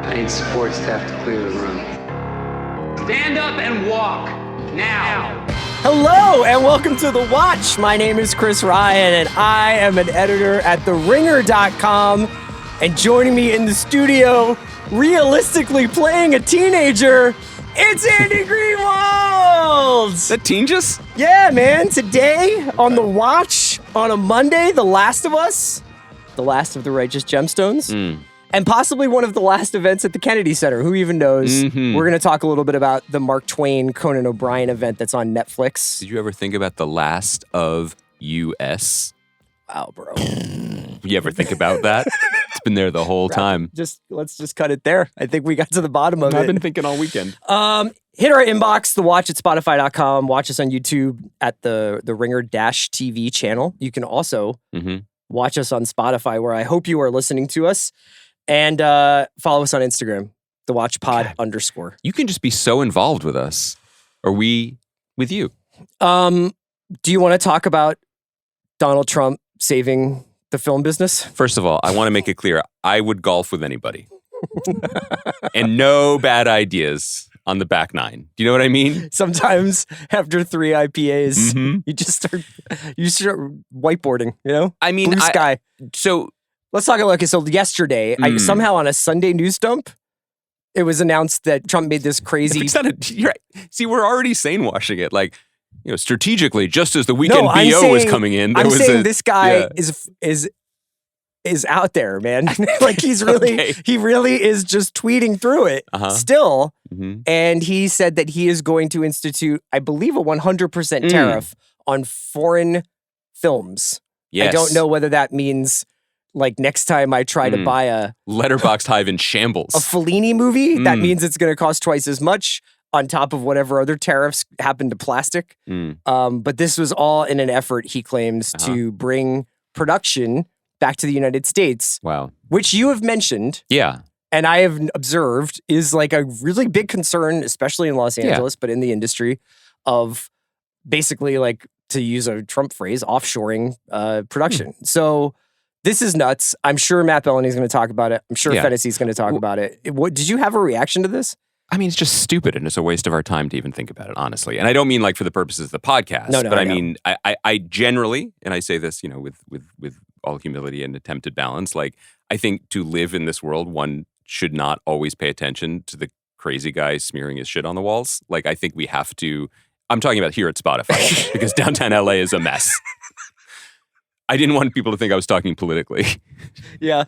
I need support staff to clear the room. Stand up and walk now. Hello and welcome to The Watch. My name is Chris Ryan and I am an editor at TheRinger.com. And joining me in the studio, realistically playing a teenager, it's Andy Greenwald! Is that teen just? Yeah, man. Today on The Watch, on a Monday, The Last of Us, the last of the Righteous Gemstones, and possibly one of the last events at the Kennedy Center. Who even knows? Mm-hmm. We're going to talk a little bit about the Mark Twain, Conan O'Brien event that's on Netflix. Did you ever think about the last of US? Wow, bro. You ever think about that? It's been there the whole time. Let's just cut it there. I think we got to the bottom of it. I've been thinking all weekend. Hit our inbox, The Watch at Spotify.com. Watch us on YouTube at the Ringer-TV channel. You can also watch us on Spotify, where I hope you are listening to us. And follow us on Instagram, TheWatchPod_. You can just be so involved with us. Or we with you. Do you want to talk about Donald Trump saving the film business? First of all, I want to make it clear, I would golf with anybody. And no bad ideas on the back nine. Do you know what I mean? Sometimes after 3 IPAs, you start whiteboarding, you know? I mean, Blue sky. So let's talk about, so yesterday, somehow on a Sunday news dump, it was announced that Trump made this crazy... You're right. See, we're already sane-washing it. Like, you know, strategically, just as the weekend BO was coming in, this guy is out there, man. Like he really is just tweeting through it still. And he said that he is going to institute, I believe, a 100% tariff on foreign films. Yes. I don't know whether that means like next time I try to buy a Letterboxd Hive in shambles, a Fellini movie, that means it's going to cost twice as much on top of whatever other tariffs happen to plastic. But this was all in an effort, he claims, to bring production back to the United States. Wow. Which you have mentioned. Yeah. And I have observed is like a really big concern, especially in Los Angeles, but in the industry of basically, like, to use a Trump phrase, offshoring production. So this is nuts. I'm sure Matt Bellany is going to talk about it. I'm sure Fennessy is going to talk about it. Did you have a reaction to this? I mean, it's just stupid and it's a waste of our time to even think about it, honestly. And I don't mean like for the purposes of the podcast, but I mean, I generally, and I say this, you know, with all humility and attempted balance, like I think to live in this world, one should not always pay attention to the crazy guy smearing his shit on the walls. Like I think we have to, I'm talking about here at Spotify because downtown LA is a mess. I didn't want people to think I was talking politically. Yeah.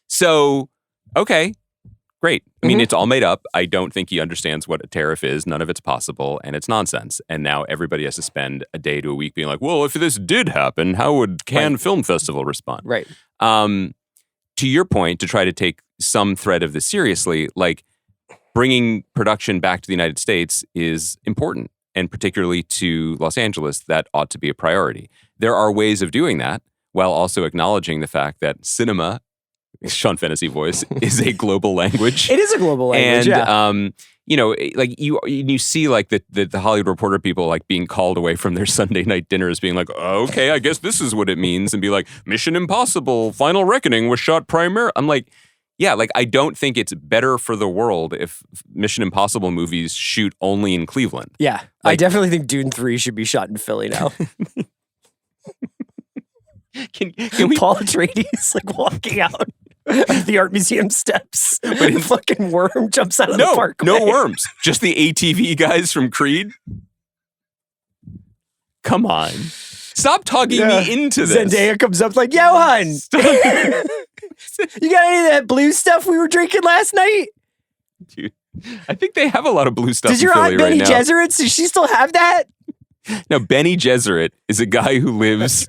So, okay. Great. I mean, it's all made up. I don't think he understands what a tariff is. None of it's possible, and it's nonsense. And now everybody has to spend a day to a week being like, well, if this did happen, how would Cannes Film Festival respond? Right. To your point, to try to take some thread of this seriously, like bringing production back to the United States is important, and particularly to Los Angeles, that ought to be a priority. There are ways of doing that while also acknowledging the fact that cinema, Sean Fennessy voice, is a global language. It is a global language, and, you know, like you see like the Hollywood Reporter people like being called away from their Sunday night dinners being like, oh, okay, I guess this is what it means, and be like, Mission Impossible, Final Reckoning was shot primarily. I'm like, yeah, like I don't think it's better for the world if Mission Impossible movies shoot only in Cleveland. Yeah, like, I definitely think Dune 3 should be shot in Philly now. Can we... Paul Atreides like walking out of the art museum steps, but a fucking worm jumps out of the parkway. No worms, just the ATV guys from Creed. Come on, stop tugging me into this. Zendaya comes up like, "Yo, hun, you got any of that blue stuff we were drinking last night?" Dude, I think they have a lot of blue stuff. Does your aunt Benny Gesserit? Does she still have that? No, Benny Gesserit is a guy who lives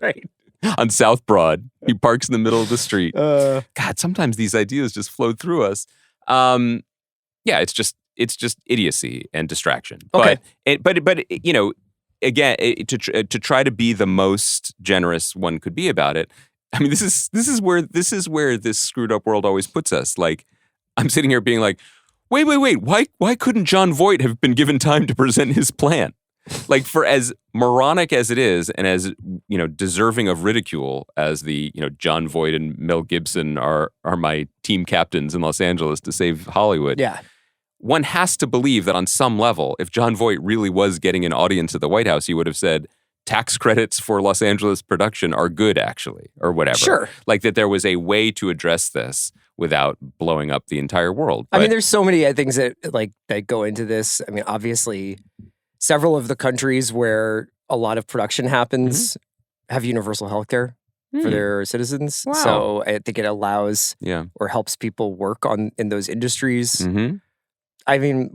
on South Broad. He parks in the middle of the street. God, sometimes these ideas just flow through us. Yeah, it's just idiocy and distraction. Okay. But you know, again, to try to be the most generous one could be about it. I mean, this is where this screwed up world always puts us. Like, I'm sitting here being like, wait, why couldn't John Voight have been given time to present his plan? like for as moronic as it is, and as deserving of ridicule as the John Voight and Mel Gibson are my team captains in Los Angeles to save Hollywood. Yeah. One has to believe that on some level, if John Voight really was getting an audience at the White House, he would have said, tax credits for Los Angeles production are good, actually, or whatever. Sure. Like that there was a way to address this without blowing up the entire world. I mean, there's so many things that go into this. I mean, obviously, several of the countries where a lot of production happens have universal health care for their citizens. Wow. So I think it allows or helps people work in those industries. Mm-hmm. I mean,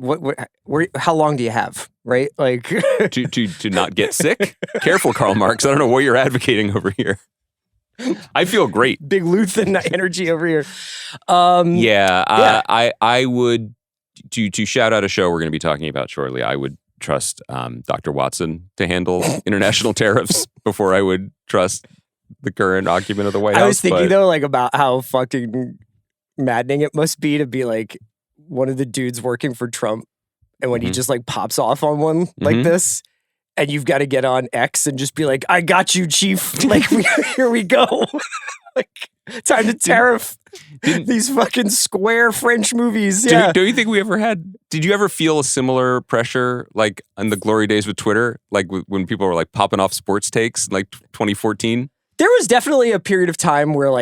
how long do you have, right? Like to not get sick? Careful, Karl Marx. I don't know what you're advocating over here. I feel great. Big Luthen energy over here. I would, to shout out a show we're going to be talking about shortly, I would trust Dr. Watson to handle international tariffs before I would trust the current occupant of the White House. I was thinking though, about how fucking maddening it must be to be one of the dudes working for Trump, and when he just pops off on one like this, and you've got to get on X and just be like, I got you, chief. Here we go. Time to tariff these fucking square French movies. Yeah. Don't you think did you ever feel a similar pressure, like in the glory days with Twitter? Like when people were popping off sports takes, 2014? There was definitely a period of time where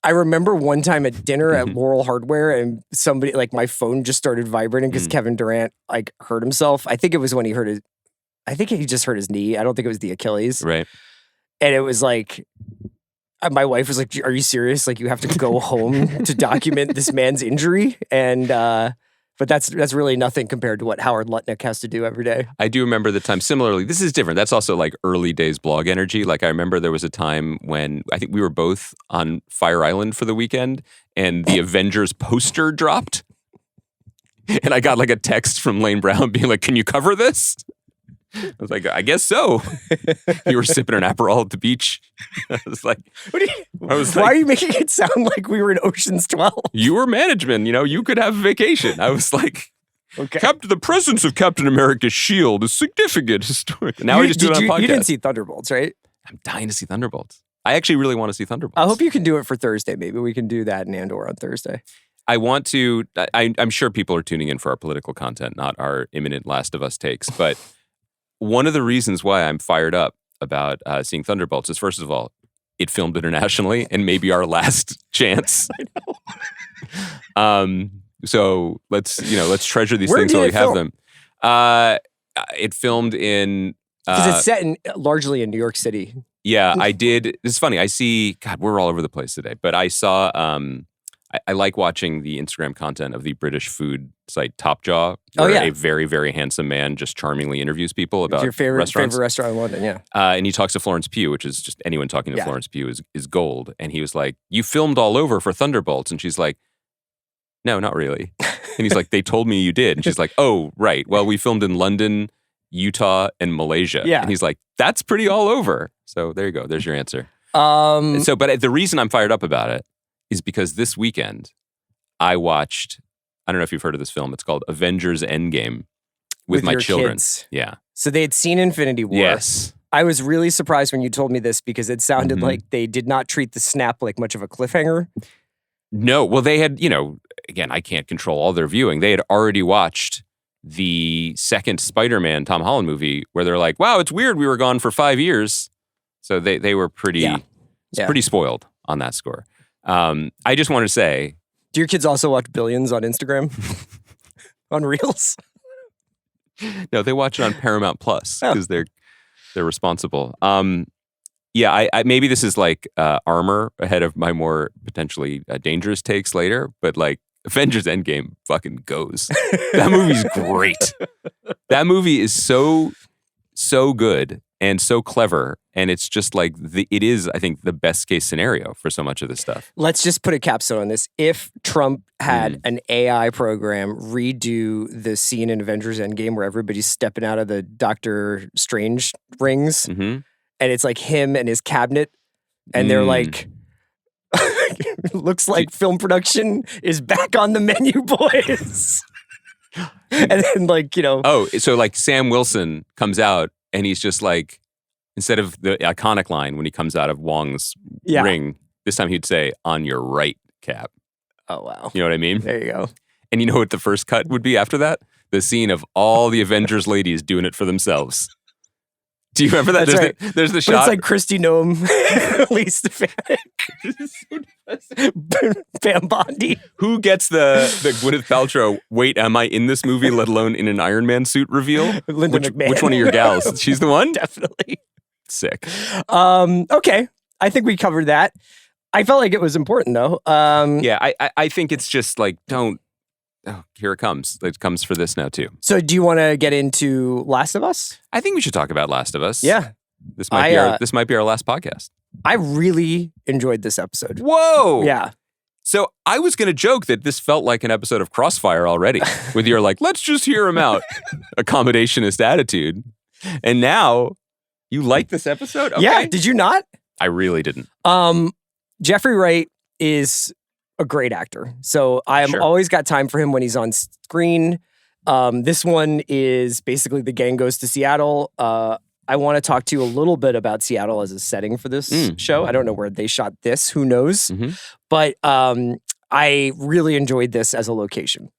I remember one time at dinner at Laurel Hardware, and somebody, my phone just started vibrating because Kevin Durant, hurt himself. I think it was when he I think he just hurt his knee. I don't think it was the Achilles. Right. And it was my wife was like, are you serious? You have to go home to document this man's injury? And, but that's really nothing compared to what Howard Lutnick has to do every day. I do remember the time. Similarly, this is different. That's also early days blog energy. I remember there was a time when I think we were both on Fire Island for the weekend, and the Avengers poster dropped. And I got a text from Lane Brown being like, can you cover this? I was like, I guess so. You were sipping an Aperol at the beach. I was like, why are you making it sound like we were in Ocean's 12? You were management. You could have a vacation. I was like, okay. The presence of Captain America's shield is significant, historic. Now I just do it on podcast. You didn't see Thunderbolts, right? I'm dying to see Thunderbolts. I actually really want to see Thunderbolts. I hope you can do it for Thursday. Maybe we can do that in Andor on Thursday. I want to. I'm sure people are tuning in for our political content, not our imminent Last of Us takes, but one of the reasons why I'm fired up about seeing Thunderbolts is, first of all, it filmed internationally and maybe our last chance. I know. So let's treasure these things while we have them. It filmed in because it's set largely in New York City. Yeah, I did. It's funny. I see. God, we're all over the place today. But I saw. I like watching the Instagram content of the British food site Top Jaw, where a very, very handsome man just charmingly interviews people about your favorite restaurant in London, yeah. And he talks to Florence Pugh, which is just anyone talking to Florence Pugh is gold. And he was like, you filmed all over for Thunderbolts. And she's like, no, not really. And he's like, they told me you did. And she's like, oh, right. Well, we filmed in London, Utah, and Malaysia. Yeah. And he's like, that's pretty all over. So there you go. There's your answer. But the reason I'm fired up about it is because this weekend I watched, I don't know if you've heard of this film. It's called Avengers Endgame with my children. Kids. Yeah. So they had seen Infinity War. Yes. I was really surprised when you told me this because it sounded like they did not treat the snap like much of a cliffhanger. No. Well, they had, again, I can't control all their viewing. They had already watched the second Spider-Man Tom Holland movie where they're like, wow, it's weird we were gone for 5 years. So they were pretty spoiled on that score. I just want to say, do your kids also watch Billions on Instagram? On Reels? No, they watch it on Paramount Plus because they're responsible. I maybe this is armor ahead of my more potentially dangerous takes later, but Avengers Endgame fucking goes. That movie's great. That movie is so good and so clever. And it's just it is, I think, the best case scenario for so much of this stuff. Let's just put a capstone on this. If Trump had an AI program redo the scene in Avengers Endgame where everybody's stepping out of the Doctor Strange rings, and it's him and his cabinet, and they're looks like film production is back on the menu, boys. And then like, Oh, so like Sam Wilson comes out and he's just like, instead of the iconic line when he comes out of Wong's ring, this time he'd say, "On your right, Cap." Oh, wow. You know what I mean? There you go. And you know what the first cut would be after that? The scene of all the Avengers ladies doing it for themselves. Do you remember that? That's right. There's the But shot. it's like Christy Nome, Lee Stefanik, Pam Bondi. Who gets the Gwyneth Paltrow, wait, am I in this movie, let alone in an Iron Man suit reveal? Linda McMahon. Which one of your gals? She's the one? Definitely. Sick. Okay. I think we covered that. I felt like it was important, though. Yeah, I think it's just like, don't. Oh, here it comes. It comes for this now, too. So do you want to get into Last of Us? I think we should talk about Last of Us. Yeah. This might be our last podcast. I really enjoyed this episode. Whoa! Yeah. So I was going to joke that this felt like an episode of Crossfire already, with your like, let's just hear him out, accommodationist attitude. And now you like this episode? Okay. Yeah. Did you not? I really didn't. Jeffrey Wright is a great actor. So I'm always got time for him when he's on screen. This one is basically the gang goes to Seattle. I want to talk to you a little bit about Seattle as a setting for this show. I don't know where they shot this. Who knows? Mm-hmm. But I really enjoyed this as a location.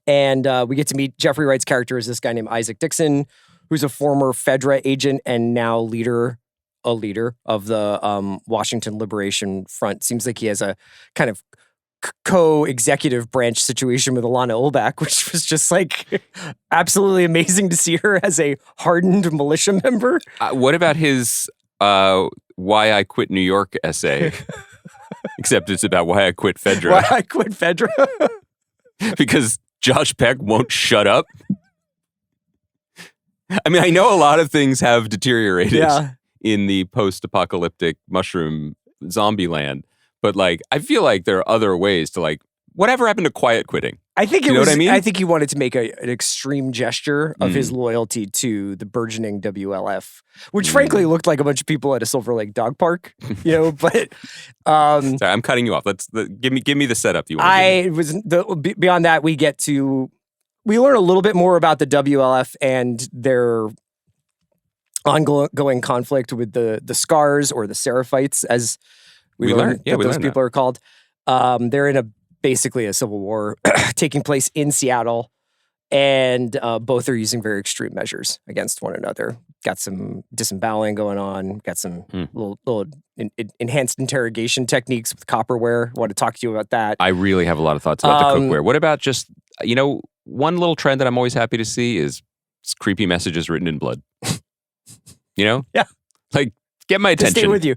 And we get to meet Jeffrey Wright's character is this guy named Isaac Dixon, who's a former Fedra agent and now a leader of the Washington Liberation Front. Seems like he has a kind of co-executive branch situation with Alana Olbach, which was just like absolutely amazing to see her as a hardened militia member. What about his Why I Quit New York essay? Except it's about why I quit Fedra. Why I quit Fedra? Because Josh Peck won't shut up. I mean, I know a lot of things have deteriorated in the post-apocalyptic mushroom zombie land, but like, I feel like there are other ways to like, whatever happened to quiet quitting? I think what I mean? I think he wanted to make an extreme gesture of his loyalty to the burgeoning WLF, which frankly looked like a bunch of people at a Silver Lake dog park, but sorry, I'm cutting you off. Give me the setup you want. Beyond that, we learn a little bit more about the WLF and their ongoing conflict with the Scars or the Seraphites, as we learn that those people are called. They're in basically a civil war taking place in Seattle, and both are using very extreme measures against one another. Got some disemboweling going on. Got some little enhanced interrogation techniques with copperware. Want to talk to you about that. I really have a lot of thoughts about the cookware. What about just, one little trend that I'm always happy to see is creepy messages written in blood. Yeah. Like, get my attention. To stay with you.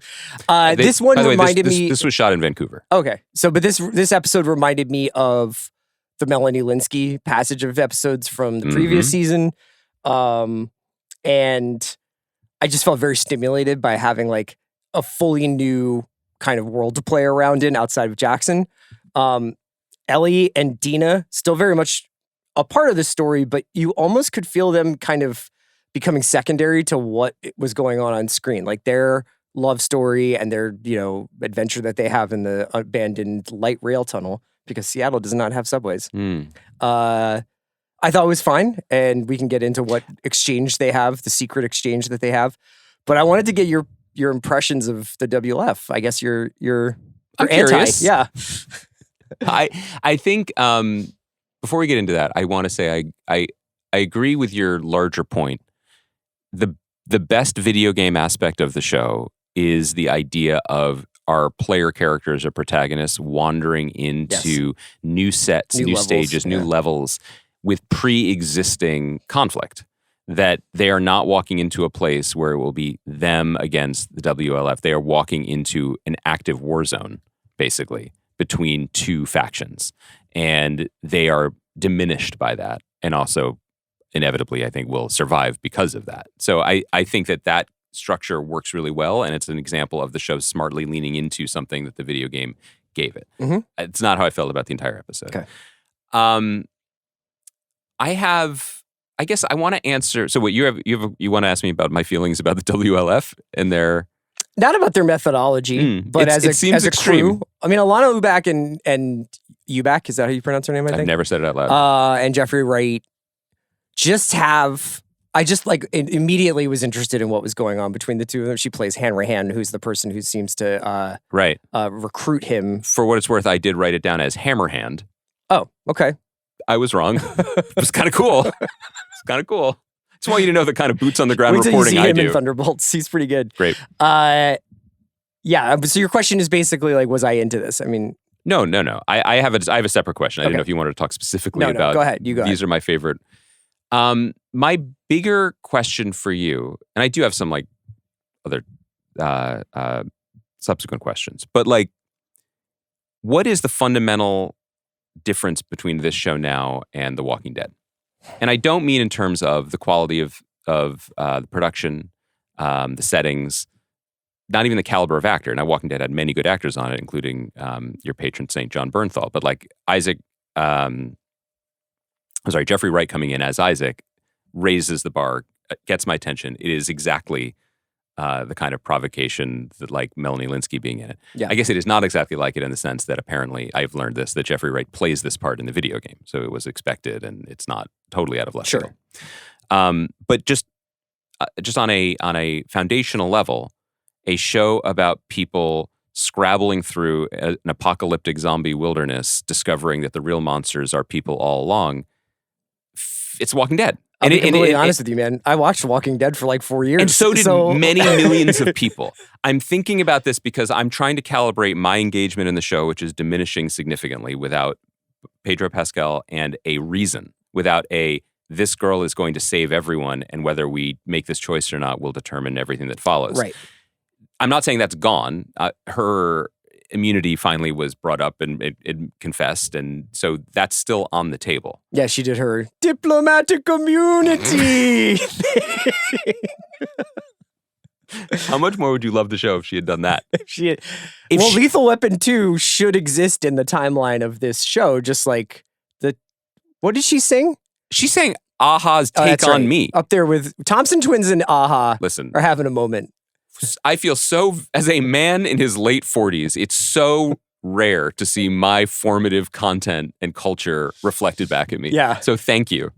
This one reminded me. This was shot in Vancouver. Okay. So, but this episode reminded me of the Melanie Linsky passage of episodes from the previous season. And I just felt very stimulated by having like a fully new kind of world to play around in outside of Jackson. Ellie and Dina still very much a part of the story, but you almost could feel them kind of becoming secondary to what was going on screen. Like their love story and their, adventure that they have in the abandoned light rail tunnel, because Seattle does not have subways. I thought it was fine, and we can get into what exchange they have, the secret exchange that they have. But I wanted to get your impressions of the WLF. I guess you're I'm anti. Curious. Yeah. I think before we get into that, I want to say I agree with your larger point. The best video game aspect of the show is the idea of our player characters or protagonists wandering into new sets, new levels, stages, new levels with pre-existing conflict. That they are not walking into a place where it will be them against the WLF. They are walking into an active war zone, basically, between two factions. And they are diminished by that. And also, inevitably, I think, will survive because of that. So I think that structure works really well, and it's an example of the show smartly leaning into something that the video game gave it. It's not how I felt about the entire episode. Okay. I guess I want to answer. So what you want to ask me about my feelings about the WLF and their not about their methodology, but as a crew. I mean, Alana Ubach and Eubank, is that how you pronounce her name, I think? I've never said it out loud. And Jeffrey Wright I just like immediately was interested in what was going on between the two of them. She plays Hanrahan, who's the person who seems to recruit him. For what it's worth, I did write it down as Hammerhand. Oh, okay. I was wrong. It was kind of cool. It's kind of cool. Just want you to know the kind of boots on the ground reporting I do. In Thunderbolts. He's pretty good. Great. Yeah. So your question is basically like, was I into this? I mean, no. I have a separate question. I didn't know if you wanted to talk specifically about. Go ahead. You go. These are my favorite. My bigger question for you, and I do have some like other subsequent questions, but like, what is the fundamental difference between this show now and The Walking Dead? And I don't mean in terms of the quality of the production, the settings, not even the caliber of actor. Now, Walking Dead had many good actors on it, including your patron saint, John Bernthal. But like Jeffrey Wright coming in as Isaac raises the bar, gets my attention. It is exactly the kind of provocation that like Melanie Linsky being in it. Yeah. I guess it is not exactly like it in the sense that apparently I've learned this, that Jeffrey Wright plays this part in the video game. So it was expected and it's not totally out of left field. But just on a foundational level, a show about people scrabbling through an apocalyptic zombie wilderness, discovering that the real monsters are people all along. It's Walking Dead. I'll be completely honest with you, man. I watched Walking Dead for like 4 years. And so did many millions of people. I'm thinking about this because I'm trying to calibrate my engagement in the show, which is diminishing significantly without Pedro Pascal and a reason, without this girl is going to save everyone, and whether we make this choice or not will determine everything that follows. Right. I'm not saying that's gone. Her immunity finally was brought up and it confessed, and so that's still on the table. Yeah, she did her diplomatic immunity. How much more would you love the show if she had done that? Lethal Weapon 2 should exist in the timeline of this show, just like what did she sing? She sang Aha's Take on Me. Up there with Thompson Twins and Aha. Listen, are having a moment. I feel so, as a man in his late 40s, it's so rare to see my formative content and culture reflected back at me. Yeah. So thank you,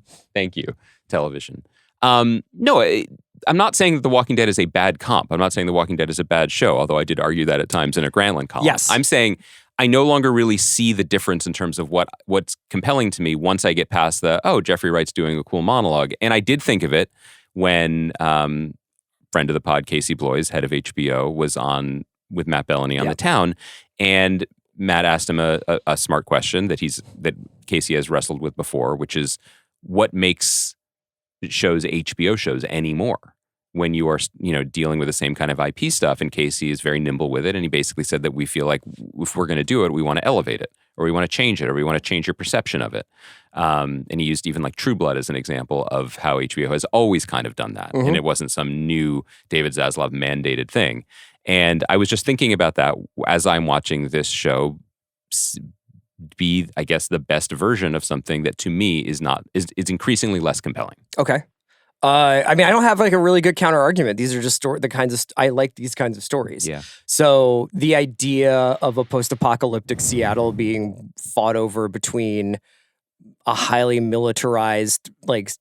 television. No, I'm not saying that The Walking Dead is a bad comp. I'm not saying The Walking Dead is a bad show, although I did argue that at times in a Grantland column. Yes. I'm saying I no longer really see the difference in terms of what's compelling to me once I get past Jeffrey Wright's doing a cool monologue. And I did think of it when friend of the pod, Casey Bloys, head of HBO, was on with Matt Bellany on The Town, and Matt asked him a smart question that Casey has wrestled with before, which is what makes HBO shows anymore when you are dealing with the same kind of IP stuff. And Casey is very nimble with it, and he basically said that we feel like if we're going to do it, we want to elevate it, or we want to change it, or we want to change your perception of it. And he used even like True Blood as an example of how HBO has always kind of done that. Mm-hmm. And it wasn't some new David Zaslav mandated thing. And I was just thinking about that as I'm watching this show be, I guess, the best version of something that to me is increasingly less compelling. Okay. I mean, I don't have like a really good counter argument. These are just I like these kinds of stories. Yeah. So the idea of a post-apocalyptic Seattle being fought over between a highly militarized like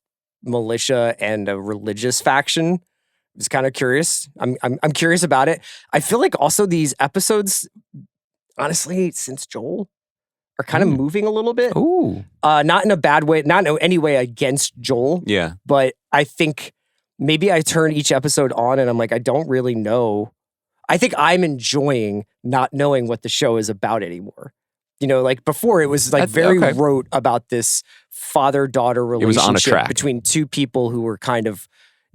militia and a religious faction is kind of curious. I'm curious about it. I feel like also these episodes, honestly, since Joel, are kind of moving a little bit. Ooh. Not in a bad way, not in any way against Joel. Yeah. But I think maybe I turn each episode on and I'm like, I don't really know. I think I'm enjoying not knowing what the show is about anymore. Like before it was like rote about this father-daughter relationship between two people who were kind of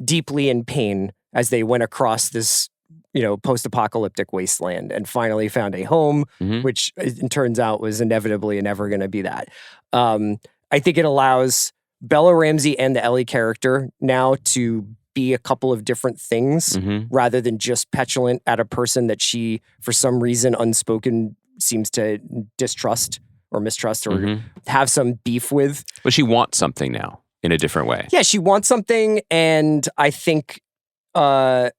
deeply in pain as they went across this post-apocalyptic wasteland and finally found a home, which it turns out was inevitably never going to be that. I think it allows Bella Ramsey and the Ellie character now to be a couple of different things rather than just petulant at a person that she, for some reason, unspoken, seems to distrust or mistrust or have some beef with. But she wants something now in a different way. Yeah, she wants something, and I think that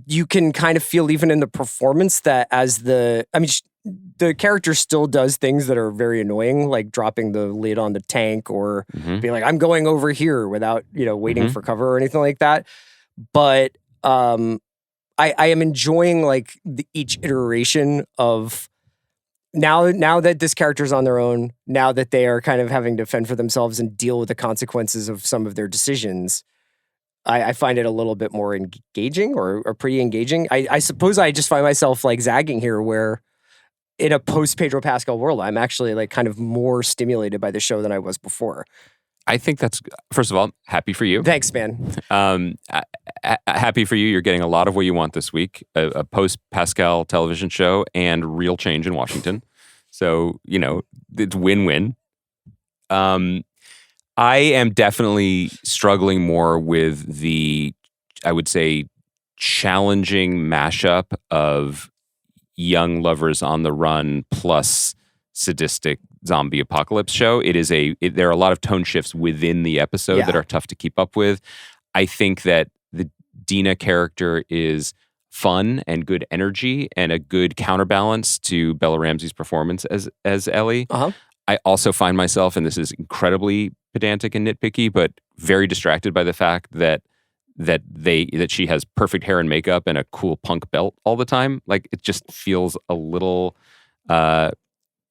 you can kind of feel even in the performance that the character still does things that are very annoying, like dropping the lid on the tank or being like, I'm going over here without, waiting for cover or anything like that. But I am enjoying like each iteration of now that this character's on their own, now that they are kind of having to fend for themselves and deal with the consequences of some of their decisions. I find it a little bit more engaging or pretty engaging. I suppose I just find myself like zagging here where in a post Pedro Pascal world, I'm actually like kind of more stimulated by the show than I was before. I think that's, first of all, happy for you. Thanks, man. Happy for you. You're getting a lot of what you want this week, a post Pascal television show and real change in Washington. So, it's win-win. I am definitely struggling more with the, I would say, challenging mashup of young lovers on the run plus sadistic zombie apocalypse show. There are a lot of tone shifts within the episode that are tough to keep up with. I think that the Dina character is fun and good energy and a good counterbalance to Bella Ramsey's performance as Ellie. I also find myself, and this is incredibly pedantic and nitpicky, but very distracted by the fact that she has perfect hair and makeup and a cool punk belt all the time. Like, it just feels a little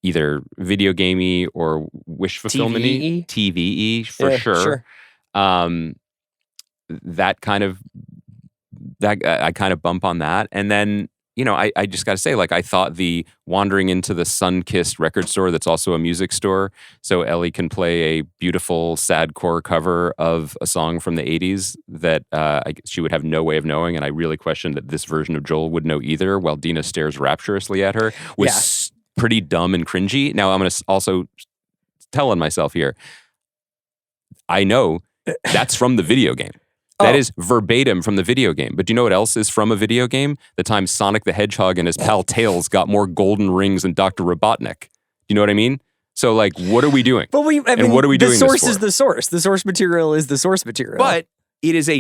either video gamey or wish fulfillment-y. TVE for sure. That I kind of bump on that. And then, I just got to say, like, I thought the wandering into the sun-kissed record store that's also a music store so Ellie can play a beautiful sadcore cover of a song from the 80s that she would have no way of knowing, and I really questioned that this version of Joel would know either, while Dina stares rapturously at her, was pretty dumb and cringy. Now, I'm going to also tell on myself here. I know that's from the video game. That is verbatim from the video game. But do you know what else is from a video game? The time Sonic the Hedgehog and his pal Tails got more golden rings than Dr. Robotnik. Do you know what I mean? So, like, what are we doing? But what are we doing? The source is the source. The source material is the source material. But it is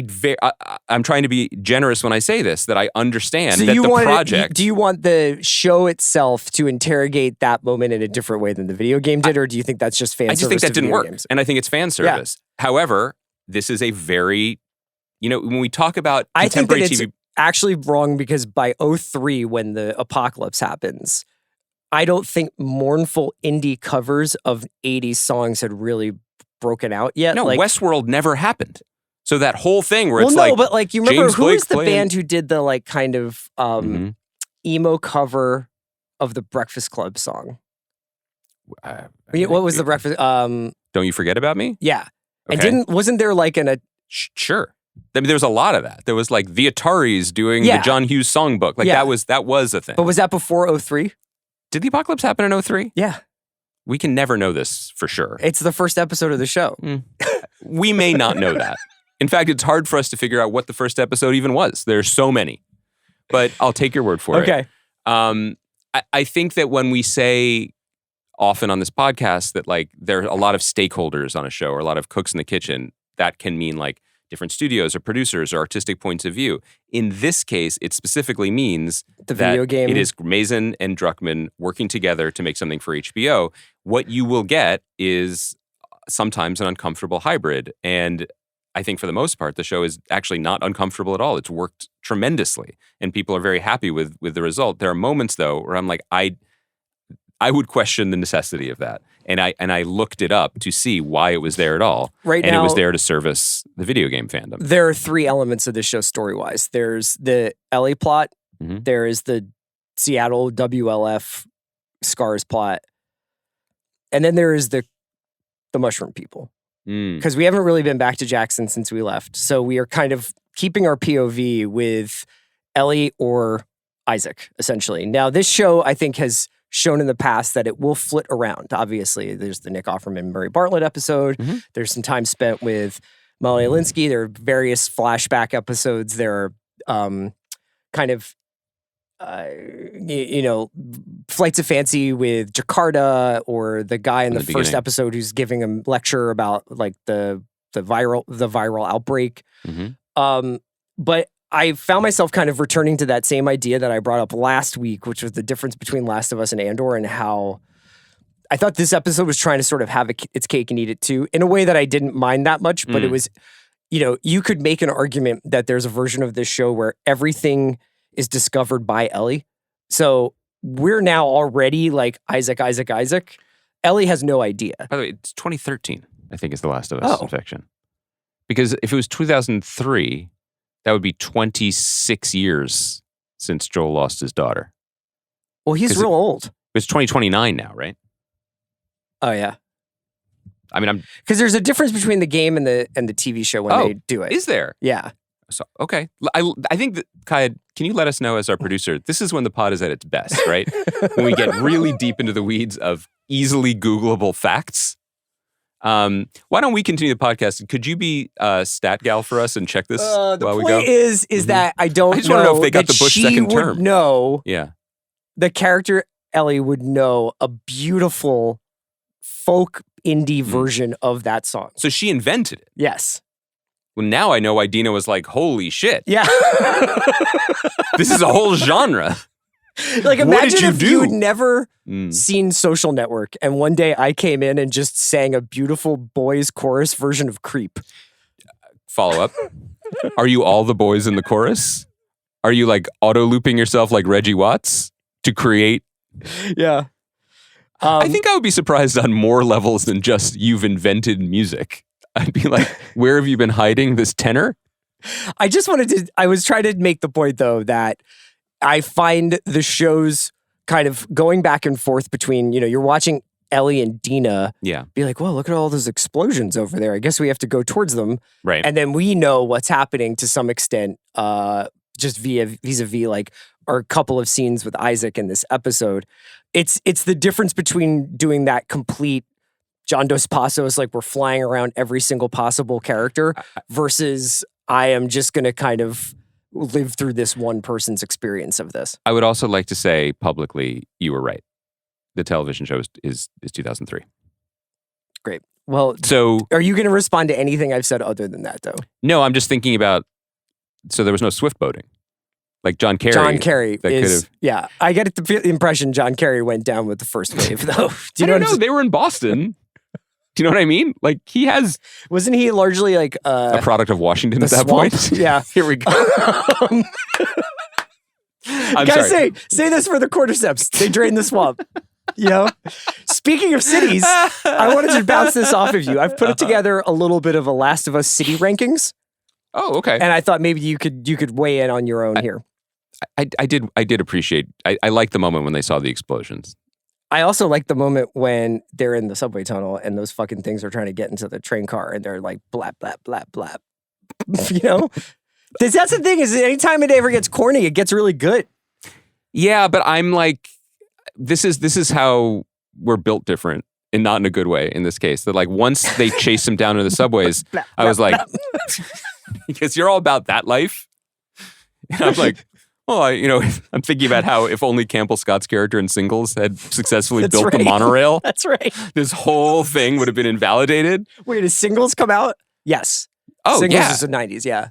I'm trying to be generous when I say this, that I understand that the project... Do you want the show itself to interrogate that moment in a different way than the video game did, or do you think that's just fan service? I just think that didn't work. Games? And I think it's fan service. Yeah. However, this is a very... when we talk about contemporary I think that TV... it's actually wrong because by 2003, when the apocalypse happens, I don't think mournful indie covers of 80s songs had really broken out yet. No, like, Westworld never happened. So that whole thing where it's but like, you remember James who Blake was the band who did the like kind of emo cover of the Breakfast Club song? What was the Breakfast? Don't You Forget About Me? Yeah. Okay. And wasn't there like Sure. I mean, there was a lot of that. There was like the Ataris doing the John Hughes songbook. Like that was a thing. But was that before 2003? Did the apocalypse happen in 2003? Yeah. We can never know this for sure. It's the first episode of the show. We may not know that. In fact, it's hard for us to figure out what the first episode even was. There's so many. But I'll take your word for it. Okay. I think that when we say often on this podcast that like there are a lot of stakeholders on a show or a lot of cooks in the kitchen, that can mean like different studios or producers or artistic points of view. In this case, it specifically means the video game. It is Mazin and Druckmann working together to make something for HBO. What you will get is sometimes an uncomfortable hybrid. And I think for the most part, the show is actually not uncomfortable at all. It's worked tremendously and people are very happy with the result. There are moments though where I'm like, I would question the necessity of that. And I looked it up to see why it was there at all. Right and now, it was there to service the video game fandom. There are three elements of this show story-wise. There's the Ellie plot. There is the Seattle WLF Scars plot. And then there is the Mushroom People. Because we haven't really been back to Jackson since we left. So we are kind of keeping our POV with Ellie or Isaac, essentially. Now, this show, I think, has shown in the past that it will flit around. Obviously, there's the Nick Offerman, Murray Bartlett episode. There's some time spent with Molly Alinsky. There are various flashback episodes. There are kind of, flights of fancy with Jakarta, or the guy in the first episode who's giving a lecture about like the viral outbreak. But I found myself kind of returning to that same idea that I brought up last week, which was the difference between Last of Us and Andor, and how I thought this episode was trying to sort of have its cake and eat it too, in a way that I didn't mind that much, but it was, you could make an argument that there's a version of this show where everything is discovered by Ellie. So we're now already like Isaac. Ellie has no idea. By the way, it's 2013, I think, is The Last of Us in fiction. Because if it was 2003, that would be 26 years since Joel lost his daughter. Well, he's real old. It's 2029 now, right? Oh, yeah. I mean, because there's a difference between the game and the TV show when they do it. Is there? Yeah. So, okay. I think that, Kaya, can you let us know as our producer, this is when the pod is at its best, right? When we get really deep into the weeds of easily Googleable facts. Why don't we continue the podcast? Could you be stat gal for us and check this while we go? The point is that I don't know. I just want to know if they got the Bush second term. No. Yeah. The character Ellie would know a beautiful folk indie version of that song. So she invented it. Yes. Well, now I know why Dina was like, holy shit. Yeah. This is a whole genre. Like, imagine if you had never seen Social Network and one day I came in and just sang a beautiful boys chorus version of Creep. Follow up. Are you all the boys in the chorus? Are you like auto looping yourself like Reggie Watts to create? Yeah. I think I would be surprised on more levels than just you've invented music. I'd be like, where have you been hiding this tenor? I was trying to make the point though that I find the shows kind of going back and forth between, you're watching Ellie and Dina. Yeah. Be like, well, look at all those explosions over there. I guess we have to go towards them. Right. And then we know what's happening to some extent, just vis-a-vis like our couple of scenes with Isaac in this episode. It's the difference between doing that complete John Dos Passos, like we're flying around every single possible character, versus I am just going to kind of live through this one person's experience of this. I would also like to say publicly, you were right. The television show is 2003. Great. Well, so are you going to respond to anything I've said other than that, though? No, I'm just thinking about, so there was no swift boating. Like John Kerry. John Kerry is, yeah. I get the impression John Kerry went down with the first wave, though. Do you know? They were in Boston. Do you know what I mean? Like wasn't he largely like a product of Washington at that swamp? point? Yeah. Here we go. I'm gotta sorry. say this for the cordyceps. They drain the swamp. Speaking of cities, I wanted to bounce this off of you. I've put together a little bit of a Last of Us city rankings. Oh, okay. And I thought maybe you could weigh in on your own here. I did appreciate. I liked the moment when they saw the explosions. I also like the moment when they're in the subway tunnel and those fucking things are trying to get into the train car and they're like blap blap blap blap. That's the thing is any time a day ever gets corny, it gets really good. Yeah, but I'm like, this is how we're built different and not in a good way in this case. That like once they chase him down in the subways, blap, I was like, because you're all about that life. And I'm like, well, I'm thinking about how if only Campbell Scott's character in Singles had successfully built the monorail. That's right. This whole thing would have been invalidated. Wait, does Singles come out? Yes. Oh, Singles yeah. is the 90s, yeah.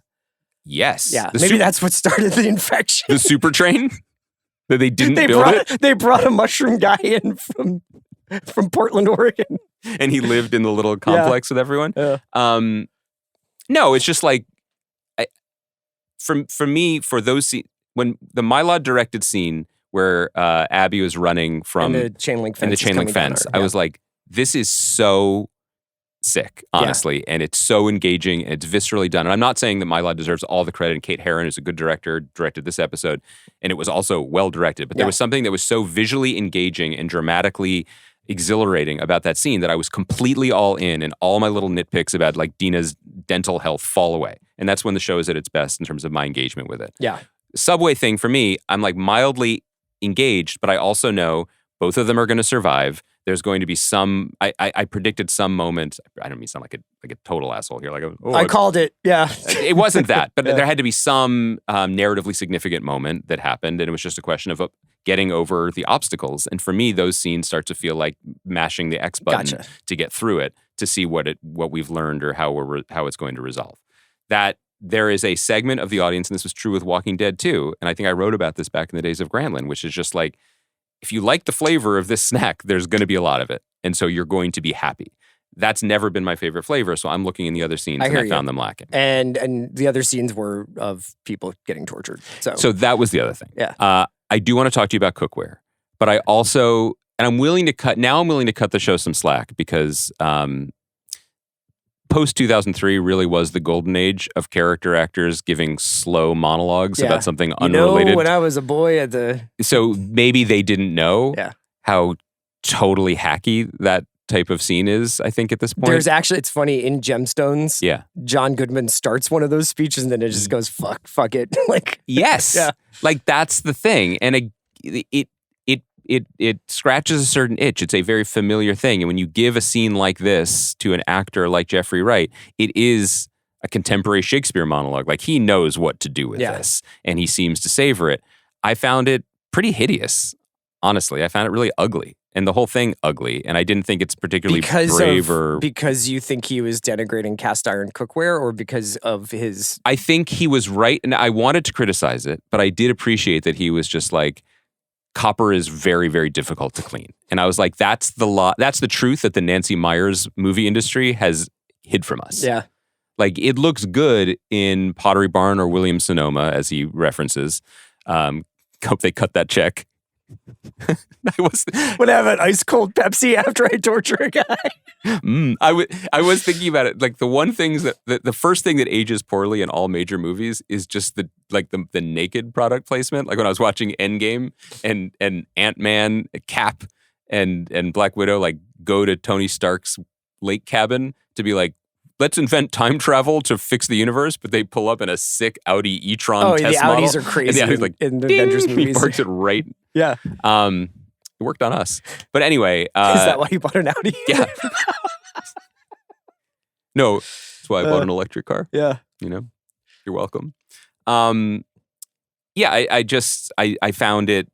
Yes. Yeah, maybe that's what started the infection. The super train? That they didn't build it? They brought a mushroom guy in from Portland, Oregon. And he lived in the little complex with everyone? Yeah. No, it's just like, for me, for those scenes, when the Mylod directed scene where Abby was running from and the chain link fence, I was like, this is so sick, honestly, and it's so engaging and it's viscerally done. And I'm not saying that Mylod deserves all the credit. And Kate Herron is a good director, directed this episode, and it was also well directed. But there was something that was so visually engaging and dramatically exhilarating about that scene that I was completely all in, and all my little nitpicks about like Dina's dental health fall away. And that's when the show is at its best in terms of my engagement with it. Yeah. Subway thing for me, I'm like mildly engaged, but I also know both of them are going to survive. There's going to be some. I predicted some moment. I don't mean sound like a total asshole here. Like I called it. Yeah, it wasn't that, but there had to be some narratively significant moment that happened, and it was just a question of getting over the obstacles. And for me, those scenes start to feel like mashing the X button to get through it, to see what we've learned or how it's going to resolve. That there is a segment of the audience, and this was true with Walking Dead too, and I think I wrote about this back in the days of Grantland, which is just like, if you like the flavor of this snack, there's going to be a lot of it. And so you're going to be happy. That's never been my favorite flavor, so I'm looking in the other scenes and I found them lacking. And the other scenes were of people getting tortured. So that was the other thing. Yeah. I do want to talk to you about cookware, but I also, and I'm willing to cut the show some slack because post 2003 really was the golden age of character actors giving slow monologues about something unrelated. When I was a boy So maybe they didn't know how totally hacky that type of scene is, I think, at this point. There's actually, it's funny, in Gemstones, yeah, John Goodman starts one of those speeches and then it just goes, fuck it. Like, yes. Yeah. Like, that's the thing. And it scratches a certain itch. It's a very familiar thing. And when you give a scene like this to an actor like Jeffrey Wright, it is a contemporary Shakespeare monologue. Like, he knows what to do with this, and he seems to savor it. I found it pretty hideous, honestly. I found it really ugly. And the whole thing ugly, and I didn't think it's particularly brave because you think he was denigrating cast iron cookware, or because of his... I think he was right, and I wanted to criticize it, but I did appreciate that he was just like, copper is very, very difficult to clean. And I was like, that's the truth that the Nancy Meyers movie industry has hid from us. Yeah. Like, it looks good in Pottery Barn or Williams-Sonoma, as he references. Hope they cut that check. Would I have an ice cold Pepsi after I torture a guy? I was thinking about it. Like, the one things the first thing that ages poorly in all major movies is just the naked product placement. Like, when I was watching Endgame and Ant-Man, Cap, and Black Widow like go to Tony Stark's lake cabin to be like, let's invent time travel to fix the universe, but they pull up in a sick Audi e-tron test model. Oh, the Audis are crazy. And the Audi's like, in the Avengers movies. He parks it right. Yeah. It worked on us. But anyway. Is that why you bought an Audi? Yeah. No, that's why I bought an electric car. Yeah. You know, you're welcome. Yeah, I found it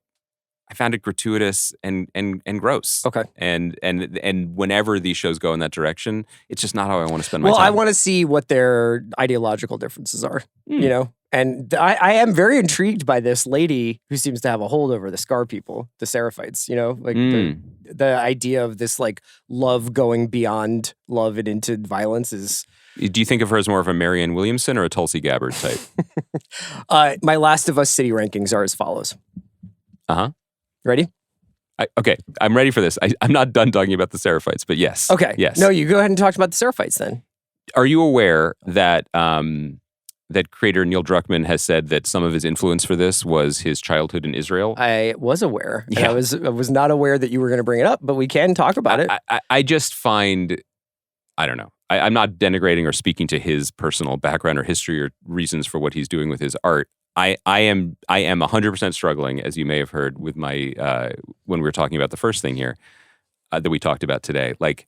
gratuitous and gross. Okay. And whenever these shows go in that direction, it's just not how I want to spend my time. Well, I want to see what their ideological differences are, you know? And I am very intrigued by this lady who seems to have a hold over the Scar people, the Seraphites, you know? Like the idea of this like love going beyond love and into violence is... Do you think of her as more of a Marianne Williamson or a Tulsi Gabbard type? My Last of Us city rankings are as follows. Uh-huh. Ready? Okay, I'm ready for this. I'm not done talking about the Seraphites, but yes. Okay. Yes. No, you go ahead and talk about the Seraphites then. Are you aware that that creator Neil Druckmann has said that some of his influence for this was his childhood in Israel? I was aware. Yeah. I was not aware that you were going to bring it up, but we can talk about it. I just find, I don't know. I'm not denigrating or speaking to his personal background or history or reasons for what he's doing with his art. I am 100% struggling, as you may have heard with my when we were talking about the first thing here that we talked about today, like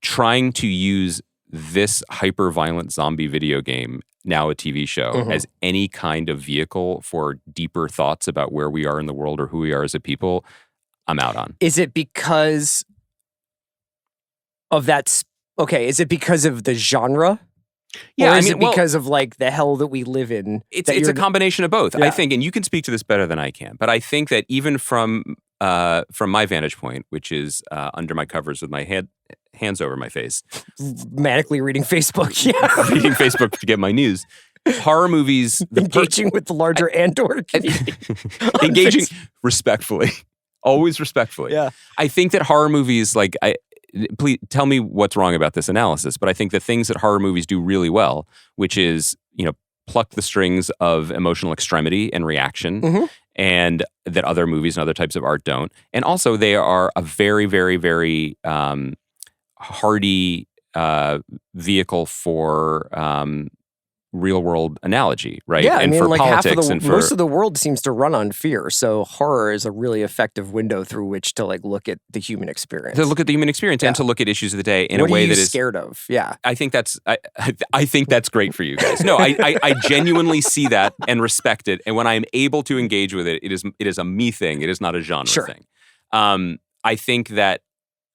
trying to use this hyper-violent zombie video game, now a TV show, as any kind of vehicle for deeper thoughts about where we are in the world or who we are as a people. I'm out on. Is it because of that? Okay, is it because of the genre? Yeah, or is it because of like the hell that we live in? It's a combination of both. Yeah. I think, and you can speak to this better than I can, but I think that even from my vantage point, which is under my covers with my hands over my face, manically reading Facebook, yeah, reading Facebook to get my news. Horror movies, engaging with the larger Andor, engaging respectfully, always respectfully. Yeah, I think that horror movies, like please tell me what's wrong about this analysis, but I think the things that horror movies do really well, which is, you know, pluck the strings of emotional extremity and reaction, and that other movies and other types of art don't. And also they are a very, very, very hardy vehicle for real world analogy, right? Yeah, and I mean, for like politics most of the world seems to run on fear. So horror is a really effective window through which to like look at the human experience. To look at the human experience and to look at issues of the day in a way that is scared of. Yeah, I think that's I think that's great for you guys. No, I genuinely see that and respect it. And when I am able to engage with it, it is a me thing. It is not a genre thing. I think that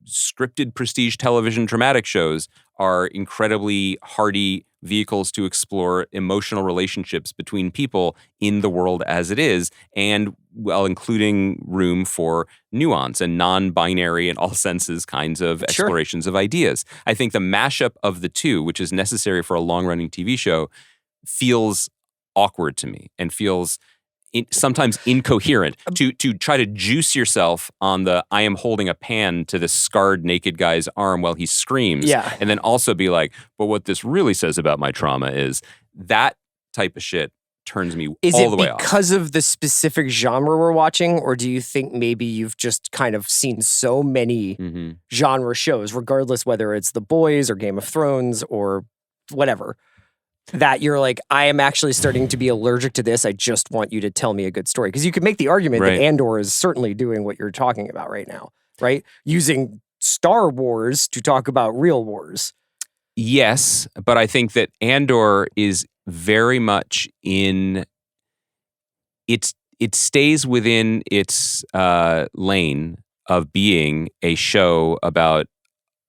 scripted prestige television dramatic shows are incredibly hearty vehicles to explore emotional relationships between people in the world as it is, and while including room for nuance and non-binary in all senses kinds of explorations of ideas. I think the mashup of the two, which is necessary for a long-running TV show, feels awkward to me and feels sometimes incoherent to try to juice yourself on the I am holding a pan to this scarred naked guy's arm while he screams. Yeah. And then also be like, but what this really says about my trauma is that type of shit turns me all the way off. Is it because of the specific genre we're watching, or do you think maybe you've just kind of seen so many genre shows, regardless whether it's The Boys or Game of Thrones or whatever, that you're like, I am actually starting to be allergic to this. I just want you to tell me a good story. Because you could make the argument that Andor is certainly doing what you're talking about right now, right? Using Star Wars to talk about real wars. Yes, but I think that Andor is very much it stays within its lane of being a show about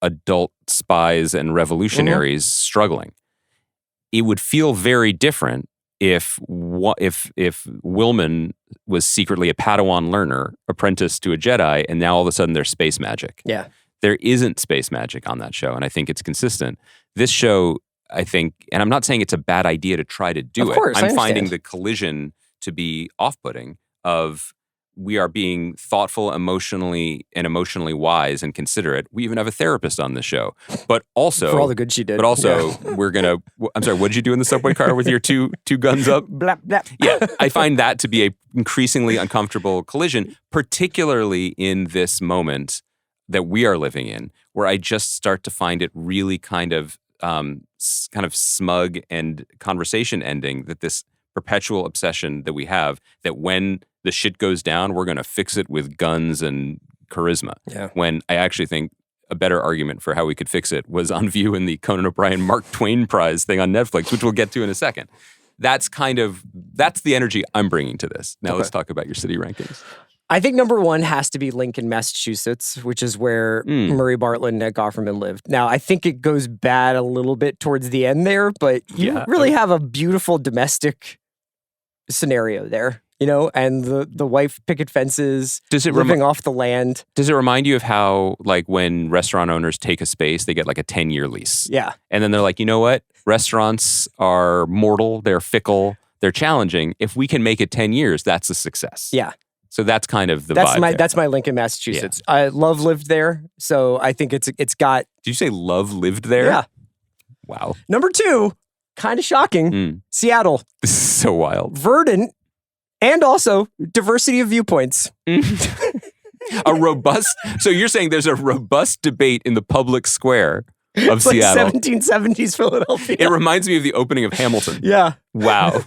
adult spies and revolutionaries struggling. It would feel very different if Willman was secretly a Padawan learner, apprenticed to a Jedi, and now all of a sudden there's space magic. Yeah. There isn't space magic on that show, and I think it's consistent. This show, I think, and I'm not saying it's a bad idea to try to do of course, I'm finding the collision to be off-putting of we are being thoughtful, emotionally wise and considerate. We even have a therapist on this show, but also for all the good she did. But also, we're gonna. I'm sorry. What did you do in the subway car with your two guns up? Blap, blap. Yeah, I find that to be a increasingly uncomfortable collision, particularly in this moment that we are living in, where I just start to find it really kind of smug and conversation ending. That this perpetual obsession that we have, that when the shit goes down, we're going to fix it with guns and charisma. Yeah. When I actually think a better argument for how we could fix it was on view in the Conan O'Brien Mark Twain Prize thing on Netflix, which we'll get to in a second. That's the energy I'm bringing to this. Now let's talk about your city rankings. I think number one has to be Lincoln, Massachusetts, which is where Murray Bartlett and Ed Gofferman lived. Now, I think it goes bad a little bit towards the end there, but you really have a beautiful domestic scenario there. You know, and the wife picket fences, living off the land. Does it remind you of how, like, when restaurant owners take a space, they get like a 10-year lease? Yeah. And then they're like, you know what? Restaurants are mortal, they're fickle, they're challenging. If we can make it 10 years, that's a success. Yeah. So that's kind of the vibe. That's my Lincoln, Massachusetts. Yeah. Love lived there, so I think it's got. Did you say Love lived there? Yeah. Wow. Number two, kind of shocking. Seattle. This is so wild. Verdant. And also diversity of viewpoints. So you're saying there's a robust debate in the public square of Seattle. 1770s Philadelphia. It reminds me of the opening of Hamilton. Yeah. Wow.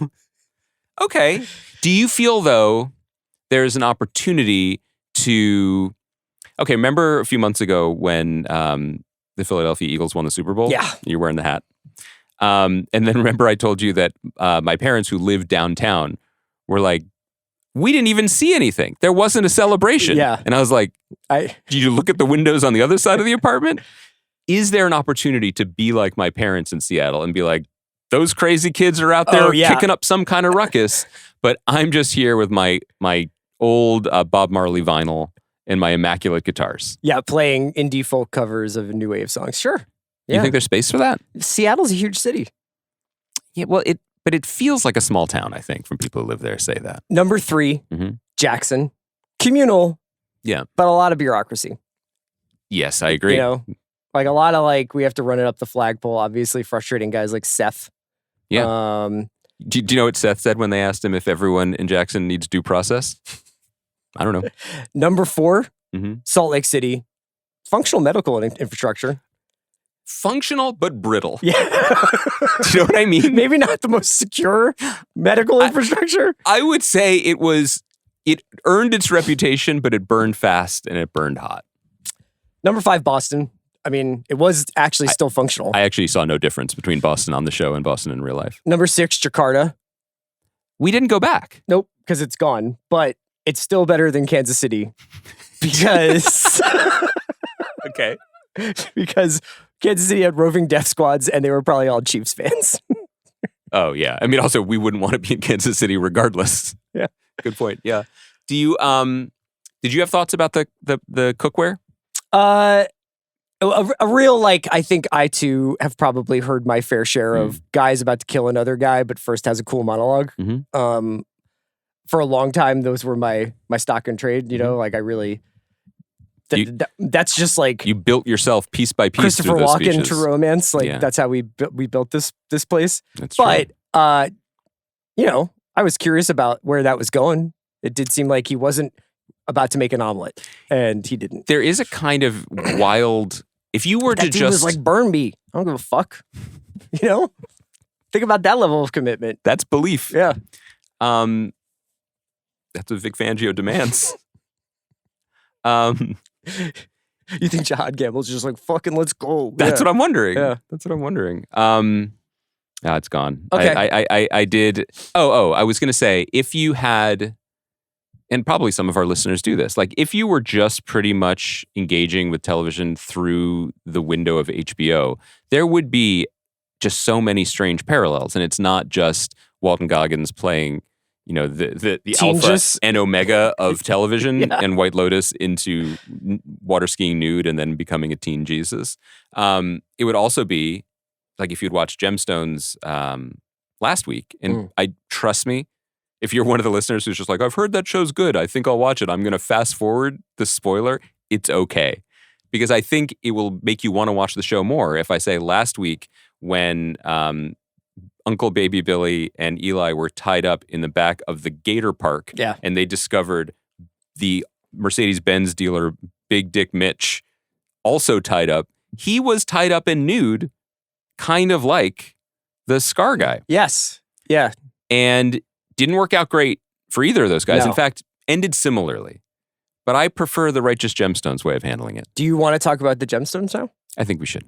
Okay. Do you feel, though, there's an opportunity to... Okay, remember a few months ago when the Philadelphia Eagles won the Super Bowl? Yeah. You're wearing the hat. And then remember I told you that my parents who lived downtown were like, we didn't even see anything. There wasn't a celebration. Yeah. And I was like, did you look at the windows on the other side of the apartment? Is there an opportunity to be like my parents in Seattle and be like, those crazy kids are out there kicking up some kind of ruckus, but I'm just here with my old Bob Marley vinyl and my immaculate guitars. Yeah, playing indie folk covers of new wave songs. Sure. Yeah. You think there's space for that? Seattle's a huge city. Yeah, well, but it feels like a small town, I think, from people who live there say that. Number three, Jackson. Communal. Yeah. But a lot of bureaucracy. Yes, I agree. You know, like a lot of we have to run it up the flagpole, obviously frustrating guys like Seth. Yeah. Do you know what Seth said when they asked him if everyone in Jackson needs due process? I don't know. Number four, Salt Lake City. Functional medical infrastructure. Functional but brittle. Yeah. Do you know what I mean? Maybe not the most secure medical infrastructure. I would say it earned its reputation, but it burned fast and it burned hot. Number five, Boston. I mean, it was actually still functional. I actually saw no difference between Boston on the show and Boston in real life. Number six, Jakarta. We didn't go back. Nope, because it's gone. But it's still better than Kansas City. Because... Okay. Because Kansas City had roving death squads, and they were probably all Chiefs fans. Oh, yeah. I mean, also, we wouldn't want to be in Kansas City regardless. Yeah. Good point. Yeah. Do you, did you have thoughts about the cookware? A real, like, I think I too have probably heard my fair share of guys about to kill another guy, but first has a cool monologue. Mm-hmm. For a long time, those were my stock and trade, you know, like I really, that's just like. You built yourself piece by piece Christopher through those Walken speeches. to romance. Like that's how we built this place. That's true. But, you know, I was curious about where that was going. It did seem like he wasn't about to make an omelet, and he didn't. There is a kind of wild. If you were that to dude just was like, burn me. I don't give a fuck. You know? Think about that level of commitment. That's belief. Yeah. That's what Vic Fangio demands. You think Jihad Gamble's just like, fucking let's go. That's what I'm wondering. Yeah. That's what I'm wondering. It's gone. Okay. I did. I was going to say, if you had, and probably some of our listeners do this, like if you were just pretty much engaging with television through the window of HBO, there would be just so many strange parallels. And it's not just Walton Goggins playing, you know, the alpha and omega of television and White Lotus into water skiing nude and then becoming a teen Jesus. It would also be like if you'd watched Gemstones last week, and trust me, if you're one of the listeners who's just like, I've heard that show's good, I think I'll watch it, I'm going to fast forward the spoiler, it's okay. Because I think it will make you want to watch the show more. If I say last week when Uncle Baby Billy and Eli were tied up in the back of the Gator Park, and they discovered the Mercedes-Benz dealer, Big Dick Mitch, also tied up. He was tied up and nude, kind of like the Scar guy. Yes. Yeah. And didn't work out great for either of those guys. No. In fact, ended similarly. But I prefer the Righteous Gemstones way of handling it. Do you want to talk about the Gemstones now? I think we should.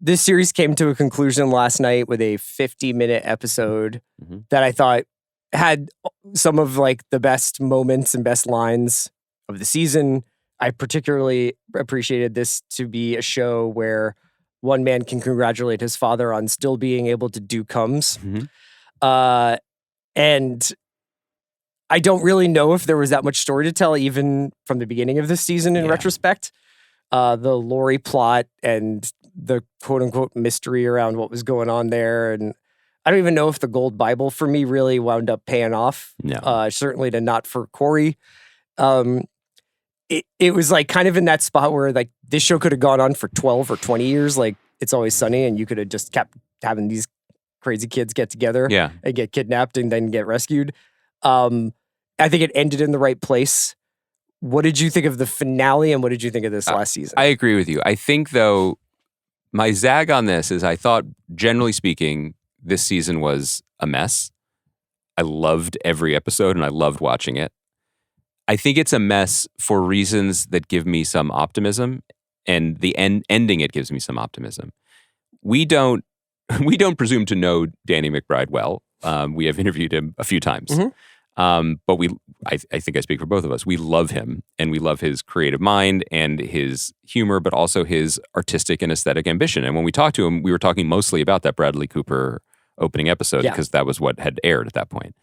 This series came to a conclusion last night with a 50-minute episode that I thought had some of like the best moments and best lines of the season. I particularly appreciated this to be a show where one man can congratulate his father on still being able to do comes. And I don't really know if there was that much story to tell even from the beginning of this season in retrospect. The Lori plot and the quote-unquote mystery around what was going on there. And I don't even know if the Gold Bible for me really wound up paying off. No. Certainly not for Corey. It was like kind of in that spot where like this show could have gone on for 12 or 20 years, like It's Always Sunny, and you could have just kept having these crazy kids get together and get kidnapped and then get rescued. I think it ended in the right place. What did you think of the finale, and what did you think of this last season? I agree with you. I think, though, my zag on this is I thought, generally speaking, this season was a mess. I loved every episode, and I loved watching it. I think it's a mess for reasons that give me some optimism, and the ending it gives me some optimism. We don't presume to know Danny McBride well. We have interviewed him a few times. But I think I speak for both of us. We love him, and we love his creative mind and his humor, but also his artistic and aesthetic ambition. And when we talked to him, we were talking mostly about that Bradley Cooper opening episode because that was what had aired at that point.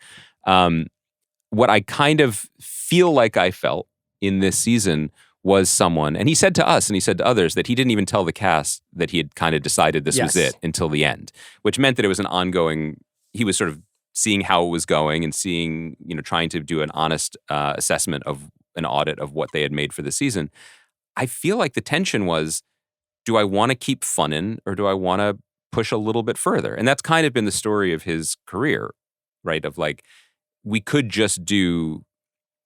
What I kind of feel like I felt in this season was someone, and he said to us and he said to others that he didn't even tell the cast that he had kind of decided this was it until the end, which meant that it was an ongoing, he was sort of seeing how it was going and seeing, you know, trying to do an honest assessment of an audit of what they had made for the season. I feel like the tension was, do I want to keep funnin' or do I want to push a little bit further? And that's kind of been the story of his career, right? Of like, we could just do,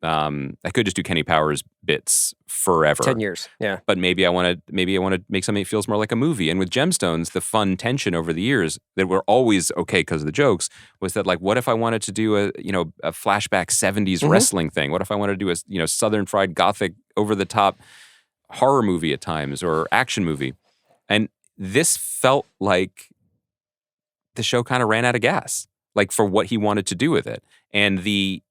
I could just do Kenny Powers bits forever. 10 years, yeah. But maybe I want to make something that feels more like a movie. And with Gemstones, the fun tension over the years that were always okay because of the jokes was that, like, what if I wanted to do a flashback 70s wrestling thing? What if I wanted to do a Southern fried gothic over the top horror movie at times or action movie? And this felt like the show kind of ran out of gas, like for what he wanted to do with it. And the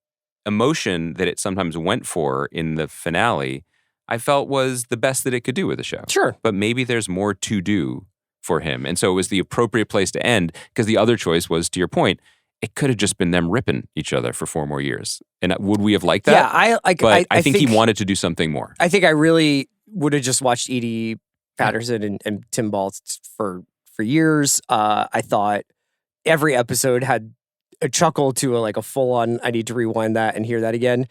emotion that it sometimes went for in the finale I felt was the best that it could do with the show. Sure. But maybe there's more to do for him. And so it was the appropriate place to end, because the other choice was, to your point, it could have just been them ripping each other for 4 more years. And would we have liked that? Yeah, I think he wanted to do something more. I think I really would have just watched Edie Patterson and Tim Baltz for years. I thought every episode had a chuckle to a full-on, I need to rewind that and hear that again.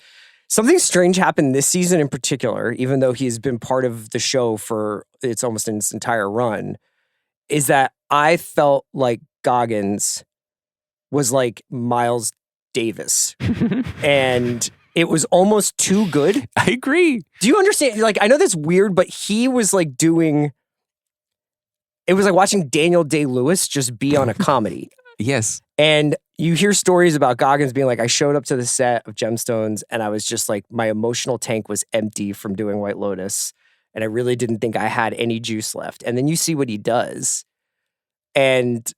Something strange happened this season in particular, even though he's been part of the show for its almost its entire run, is that I felt like Goggins was like Miles Davis. And it was almost too good. I agree. Do you understand? I know that's weird, but he was it was like watching Daniel Day-Lewis just be on a comedy. Yes. And you hear stories about Goggins being like, I showed up to the set of Gemstones and I was just like, my emotional tank was empty from doing White Lotus. And I really didn't think I had any juice left. And then you see what he does. And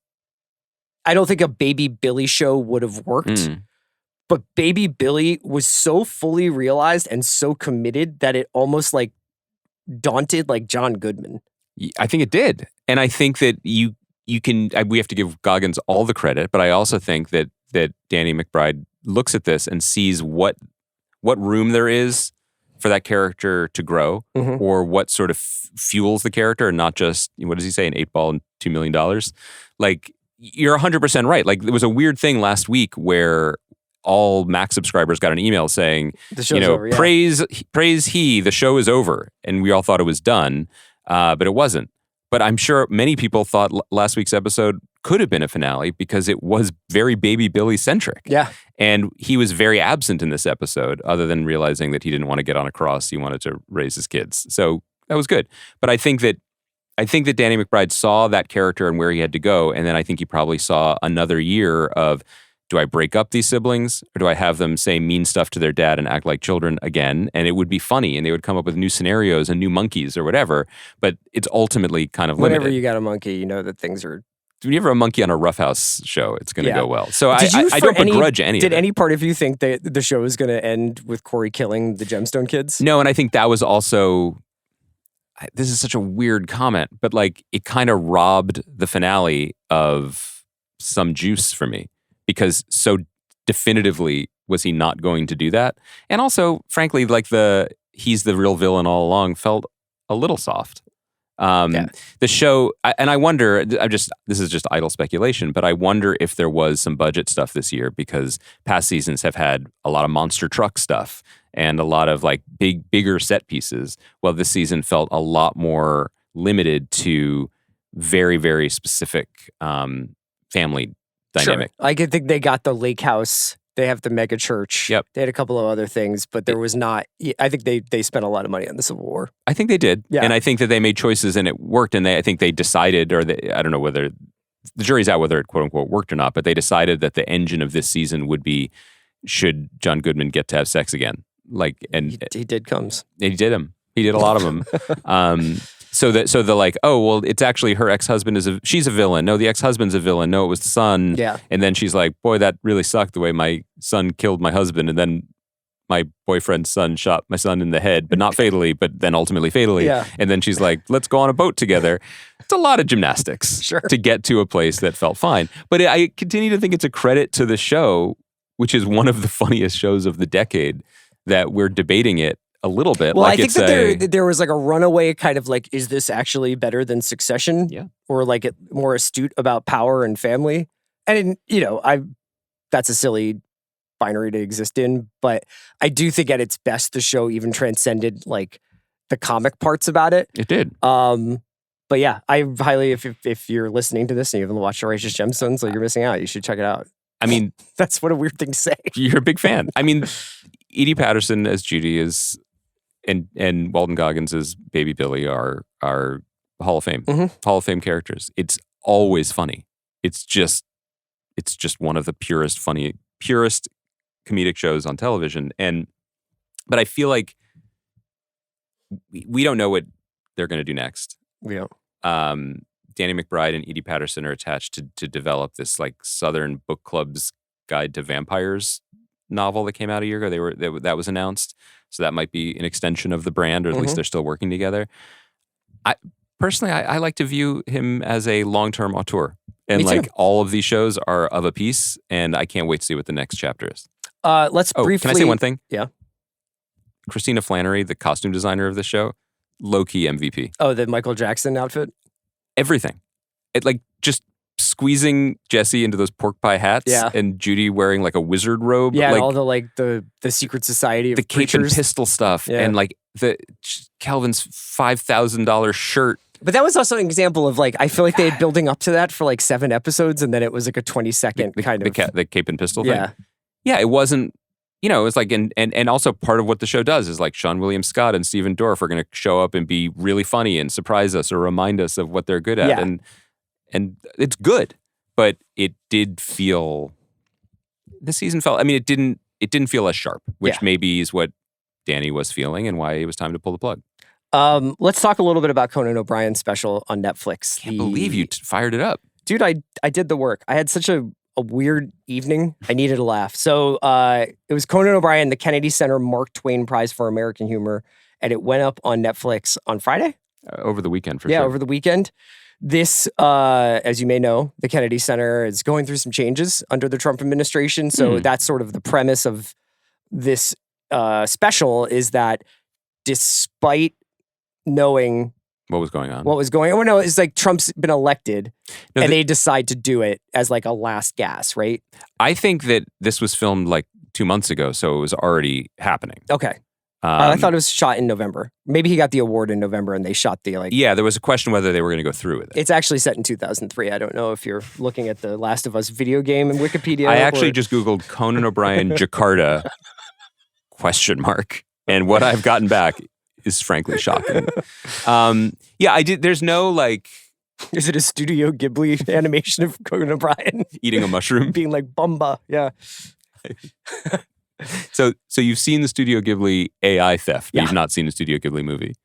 I don't think a Baby Billy show would have worked. But Baby Billy was so fully realized and so committed that it almost daunted John Goodman. I think it did. And I think that we have to give Goggins all the credit, but I also think that Danny McBride looks at this and sees what room there is for that character to grow, or what sort of fuels the character, and not just, what does he say, an 8-ball and $2 million? You're 100% right. There was a weird thing last week where all Max subscribers got an email saying, the show's over, yeah. praise he, the show is over. And we all thought it was done, but it wasn't. But I'm sure many people thought last week's episode could have been a finale because it was very Baby Billy centric. Yeah. And he was very absent in this episode, other than realizing that he didn't want to get on a cross. He wanted to raise his kids. So that was good. But I think that Danny McBride saw that character and where he had to go. And then I think he probably saw another year of, do I break up these siblings, or do I have them say mean stuff to their dad and act like children again? And it would be funny, and they would come up with new scenarios and new monkeys or whatever. But it's ultimately kind of limited. Whenever you got a monkey, you know that things are... When you have a monkey on a Roughhouse show, it's going to go well. So I don't begrudge any of it. Did any part of you think that the show was going to end with Corey killing the Gemstone kids? No, and I think that was also... This is such a weird comment, but it kind of robbed the finale of some juice for me. Because so definitively was he not going to do that. And also, frankly, he's the real villain all along felt a little soft. The show, and I wonder, this is just idle speculation, but I wonder if there was some budget stuff this year, because past seasons have had a lot of monster truck stuff and a lot of bigger set pieces. Well, this season felt a lot more limited to very, very specific family dynamic. Sure. I think they got the lake house. They have the mega church. Yep. They had a couple of other things, but there was not... I think they spent a lot of money on the Civil War. I think they did. Yeah. And I think that they made choices and it worked. And I think they decided, I don't know whether... The jury's out whether it quote unquote worked or not, but they decided that the engine of this season would be, should John Goodman get to have sex again? He did comes. He did them. He did a lot of them. So it's actually her ex-husband she's a villain. No, the ex-husband's a villain. No, it was the son. Yeah. And then she's like, boy, that really sucked the way my son killed my husband. And then my boyfriend's son shot my son in the head, but not fatally, but then ultimately fatally. Yeah. And then she's like, let's go on a boat together. It's a lot of gymnastics to get to a place that felt fine. But I continue to think it's a credit to the show, which is one of the funniest shows of the decade, that we're debating it a little bit. Well, I think that there was a runaway kind of is this actually better than Succession? Yeah. Or more astute about power and family? And, that's a silly binary to exist in, but I do think at its best, the show even transcended the comic parts about it. It did. But yeah, I highly, if you're listening to this and you haven't watched Righteous Gemstones, you're missing out. You should check it out. I mean, that's what a weird thing to say. You're a big fan. I mean, Edie Patterson as Judy is... And Walton Goggins as Baby Billy are Hall of Fame. Hall of Fame characters. It's always funny. It's just one of the purest comedic shows on television. But I feel like we don't know what they're going to do next. Yeah. Danny McBride and Edie Patterson are attached to develop this Southern Book Club's Guide to Vampires novel that came out a year ago. That was announced, so that might be an extension of the brand, or at least they're still working together. Personally, I like to view him as a long-term auteur. And like all of these shows are of a piece, and I can't wait to see what the next chapter is. Let's briefly... Can I say one thing? Yeah. Christina Flannery, the costume designer of the show, low-key MVP. Oh, the Michael Jackson outfit? Everything. Like just squeezing Jesse into those pork pie hats, and Judy wearing like a wizard robe. Yeah, like, and all the secret society of the cape and preachers. pistol stuff, and like the Calvin's $5,000 shirt. But that was also an example of like, I feel like they had building up to that for like 7 episodes, and then it was like a 20-second the cape and pistol thing. Yeah, it wasn't, it was like, and also part of what the show does is like Sean William Scott and Stephen Dorff are going to show up and be really funny and surprise us or remind us of what they're good at. And it's good, but it did feel, this season felt, it didn't feel as sharp, which maybe is what Danny was feeling and why it was time to pull the plug. Let's talk a little bit about Conan O'Brien's special on Netflix. Can't believe you fired it up. Dude, I did the work. I had such a weird evening. I needed a laugh. So it was Conan O'Brien, the Kennedy Center Mark Twain Prize for American Humor, and it went up on Netflix on Friday? Over the weekend, for sure. Yeah, over the weekend. This, as you may know, the Kennedy Center is going through some changes under the Trump administration. So that's sort of the premise of this special, is that despite knowing what was going on. Well, no, it's like Trump's been elected, and they decide to do it as like a last gas, right? I think that this was filmed like 2 months ago, so it was already happening. Okay. I thought it was shot in November. Maybe he got the award in November, and they shot the like... Yeah, there was a question whether they were going to go through with it. It's actually set in 2003. I don't know if you're looking at the Last of Us video game in Wikipedia. I actually just Googled Conan O'Brien Jakarta ? And what I've gotten back is frankly shocking. I did. There's no like... Is it a Studio Ghibli animation of Conan O'Brien? Eating a mushroom? Being like, Bumba, yeah. So you've seen the Studio Ghibli AI theft, but you've not seen the Studio Ghibli movie.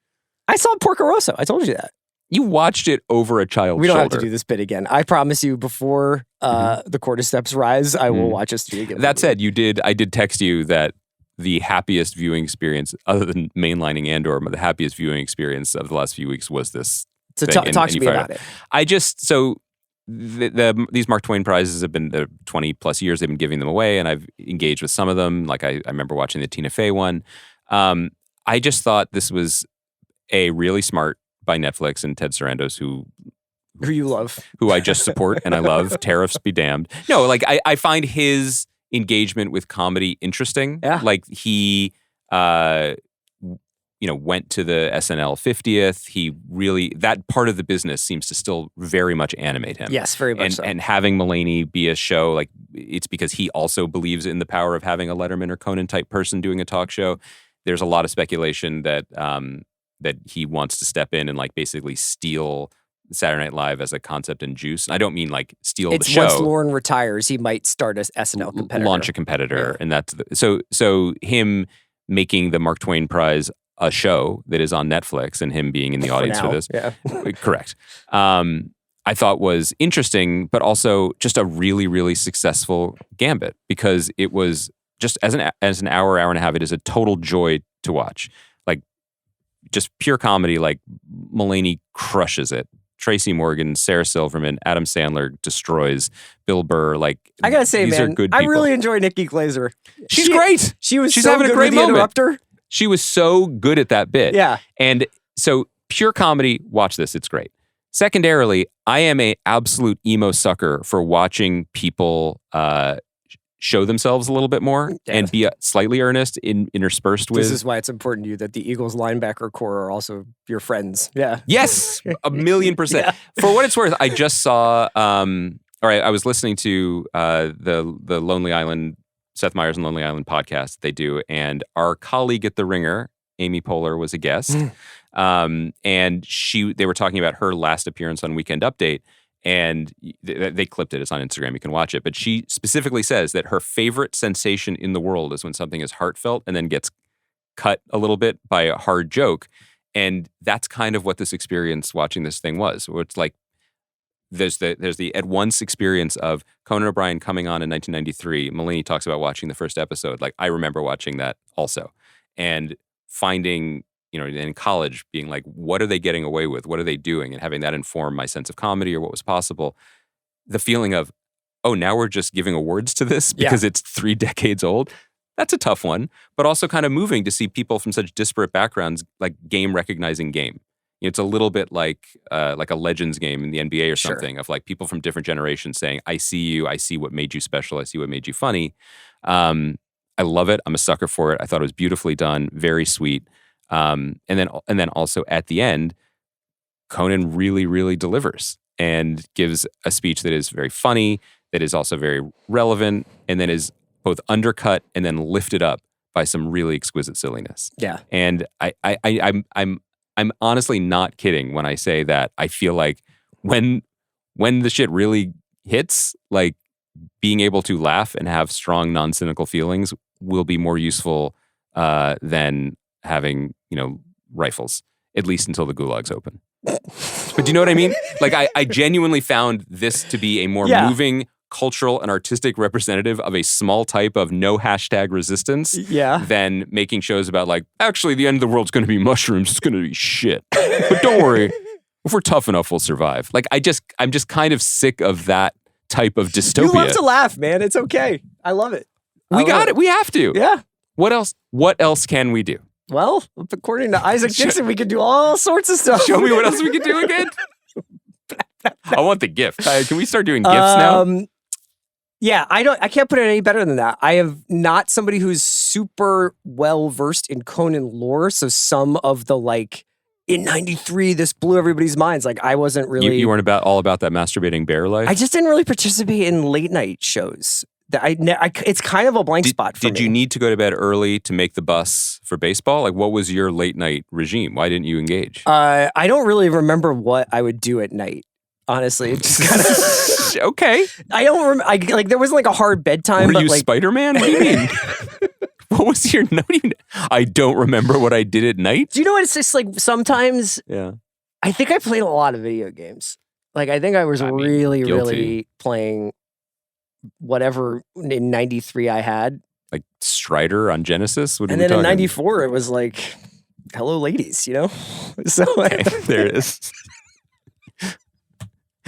I saw Porco Rosso. I told you that. You watched it over a child's shoulder. We don't have to do this bit again. I promise you, before the quarter steps rise, I will watch a Studio Ghibli That said, I did text you that the happiest viewing experience, other than mainlining Andor, the happiest viewing experience of the last few weeks was this. So talk to me about it. These Mark Twain prizes have been 20 plus years. They've been giving them away, and I've engaged with some of them. Like I remember watching the Tina Fey one. I just thought this was really smart by Netflix and Ted Sarandos, who you love, who I just support and I love. Tariffs be damned. No, like I find his engagement with comedy interesting. Yeah. Like he went to the SNL 50th. He really, that part of the business seems to still very much animate him. Yes, very much so. And having Mulaney be a show, like it's because he also believes in the power of having a Letterman or Conan type person doing a talk show. There's a lot of speculation that that he wants to step in and like basically steal Saturday Night Live as a concept and juice. And I don't mean like steal the show. Once Lauren retires, he might start an SNL competitor. Launch a competitor. And that's so him making the Mark Twain Prize a show that is on Netflix and him being in the audience for this. Yeah. Correct. I thought was interesting, but also just a really, really successful gambit because it was just as an hour and a half, it is a total joy to watch. Like just pure comedy, like Mulaney crushes it. Tracy Morgan, Sarah Silverman, Adam Sandler destroys, Bill Burr. Like I gotta say, these man, are good I people. really enjoy Nikki Glaser. She's great. She's so having good a great with moment. The Interrupter. She was so good at that bit. Yeah. And so pure comedy, watch this. It's great. Secondarily, I am a absolute emo sucker for watching people show themselves a little bit more and be slightly earnest interspersed with. This is why it's important to you that the Eagles linebacker core are also your friends. Yeah. Yes, 1,000,000%. Yeah. For what it's worth, I just saw. I was listening to the Lonely Island, Seth Meyers and Lonely Island podcast they do, and our colleague at The Ringer, Amy Poehler, was a guest, and they were talking about her last appearance on Weekend Update. And they clipped it. It's on Instagram. You can watch it. But she specifically says that her favorite sensation in the world is when something is heartfelt and then gets cut a little bit by a hard joke. And that's kind of what this experience watching this thing was. Where it's like there's the at once experience of Conan O'Brien coming on in 1993. Mulaney talks about watching the first episode. Like I remember watching that also, and finding, in college being like, what are they getting away with? What are they doing? And having that inform my sense of comedy or what was possible. The feeling of, oh, now we're just giving awards to this because it's 3 decades old. That's a tough one, but also kind of moving to see people from such disparate backgrounds like game recognizing game. It's a little bit like a Legends game in the NBA or something of like people from different generations saying, I see you, I see what made you special, I see what made you funny. I love it. I'm a sucker for it. I thought it was beautifully done, very sweet. And then also at the end, Conan really, really delivers and gives a speech that is very funny, that is also very relevant, and then is both undercut and then lifted up by some really exquisite silliness. Yeah. And I'm honestly not kidding when I say that I feel like when the shit really hits, like being able to laugh and have strong non-cynical feelings will be more useful than having, rifles, at least until the gulags open. But do you know what I mean? Like I genuinely found this to be a more moving cultural and artistic representative of a small type of no hashtag resistance than making shows about like, actually the end of the world's going to be mushrooms. It's going to be shit. But don't worry. If we're tough enough, we'll survive. Like I'm just kind of sick of that type of dystopia. You love to laugh, man. It's okay. I love it. We got it. We have to. Yeah. What else can we do? Well, according to Isaac Dixon, we can do all sorts of stuff. Show me what else we can do again. I want the GIF. Can we start doing GIFs now? Yeah, I can't put it any better than that. I am not somebody who's super well versed in Conan lore, so some of the like in '93, this blew everybody's minds. Like I wasn't really. You weren't all about that masturbating bear life. I just didn't really participate in late night shows. It's kind of a blank spot for me. Did you need to go to bed early to make the bus for baseball? Like, what was your late night regime? Why didn't you engage? I don't really remember what I would do at night. Honestly, it's just kind of okay. I don't remember. There wasn't like a hard bedtime. Were you Spider-Man? What do you mean? What was your note? I don't remember what I did at night. Do you know what? It's just like sometimes. Yeah. I think I played a lot of video games. Like I think I was really playing whatever in '93 I had. Like Strider on Genesis. And then in '94 it was like, "Hello, ladies," So okay, there it is.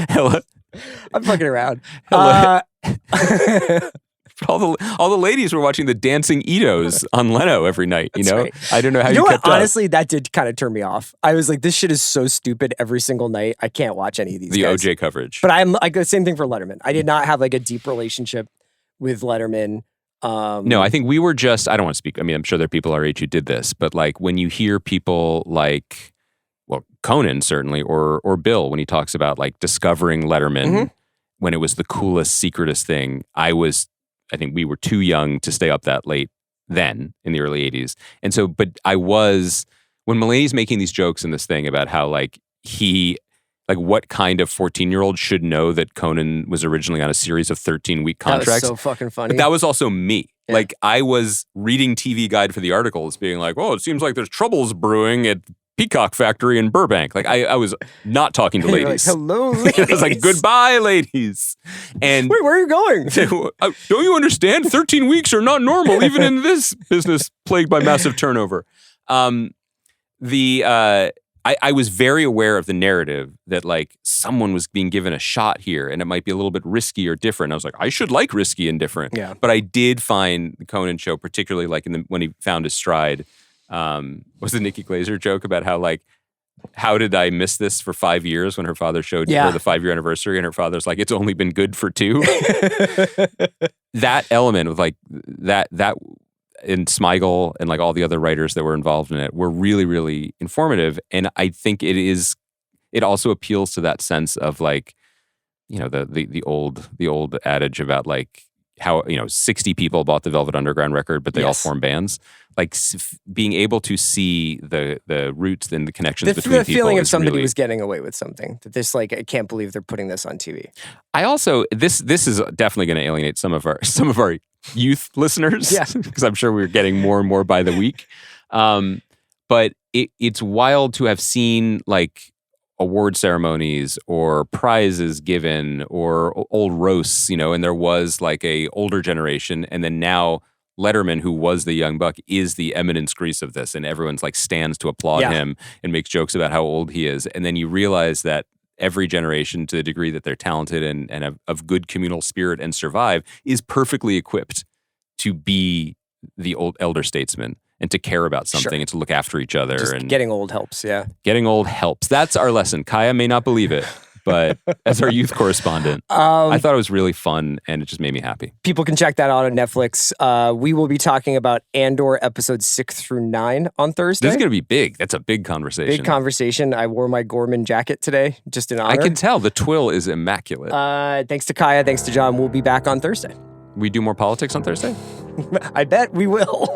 Hello. I'm fucking around. All the ladies were watching the dancing Itos on Leno every night. Right. I don't know how you kept up. Honestly, that did kind of turn me off. I was like, this shit is so stupid every single night. I can't watch any of these. The guys. OJ coverage. But I'm like the same thing for Letterman. I did not have like a deep relationship with Letterman. No, I think we were just. I don't want to speak. I mean, I'm sure there are people our age who did this, but like when you hear people like. Well, Conan certainly, or Bill when he talks about like discovering Letterman when it was the coolest, secretest thing. I think we were too young to stay up that late then in the early 80s. And so, but I was, when Mulaney's making these jokes in this thing about how like what kind of 14-year-old should know that Conan was originally on a series of 13-week contracts. That was so fucking funny. But that was also me. Yeah. Like I was reading TV Guide for the articles being like, oh, it seems like there's troubles brewing at Peacock Factory in Burbank. Like I was not talking to ladies. Like, hello, ladies. I was like, goodbye, ladies. And wait, where are you going? Don't you understand? 13 weeks are not normal, even in this business plagued by massive turnover. I was very aware of the narrative that like someone was being given a shot here and it might be a little bit risky or different. I was like, I should like risky and different. Yeah. But I did find the Conan show, particularly like when he found his stride, was the Nikki Glaser joke about how did I miss this for 5 years when her father showed her the 5-year anniversary and her father's like, it's only been good for 2. That element of like that and Smigel and like all the other writers that were involved in it were really, really informative. And I think it also appeals to that sense of like, the old adage about like how, 60 people bought the Velvet Underground record, but they all form bands. Like being able to see the roots and the connections between people. The feeling of somebody really, was getting away with something. That this like, I can't believe they're putting this on TV. I also, this is definitely going to alienate some of our youth listeners. Yeah. Because I'm sure we're getting more and more by the week. But it's wild to have seen like award ceremonies or prizes given or old roasts, and there was like a older generation, and then now Letterman, who was the young buck, is the eminence grise of this, and everyone's like stands to applaud him and makes jokes about how old he is. And then you realize that every generation, to the degree that they're talented and of good communal spirit and survive, is perfectly equipped to be the old elder statesman and to care about something and to look after each other. Just and getting old helps, yeah. Getting old helps. That's our lesson. Kaya may not believe it, but as our youth correspondent, I thought it was really fun and it just made me happy. People can check that out on Netflix. We will be talking about Andor episodes 6 through 9 on Thursday. This is going to be big. That's a big conversation. Big conversation. I wore my Gorman jacket today, just in honor. I can tell. The twill is immaculate. Thanks to Kaya. Thanks to John. We'll be back on Thursday. We do more politics on Thursday? I bet we will.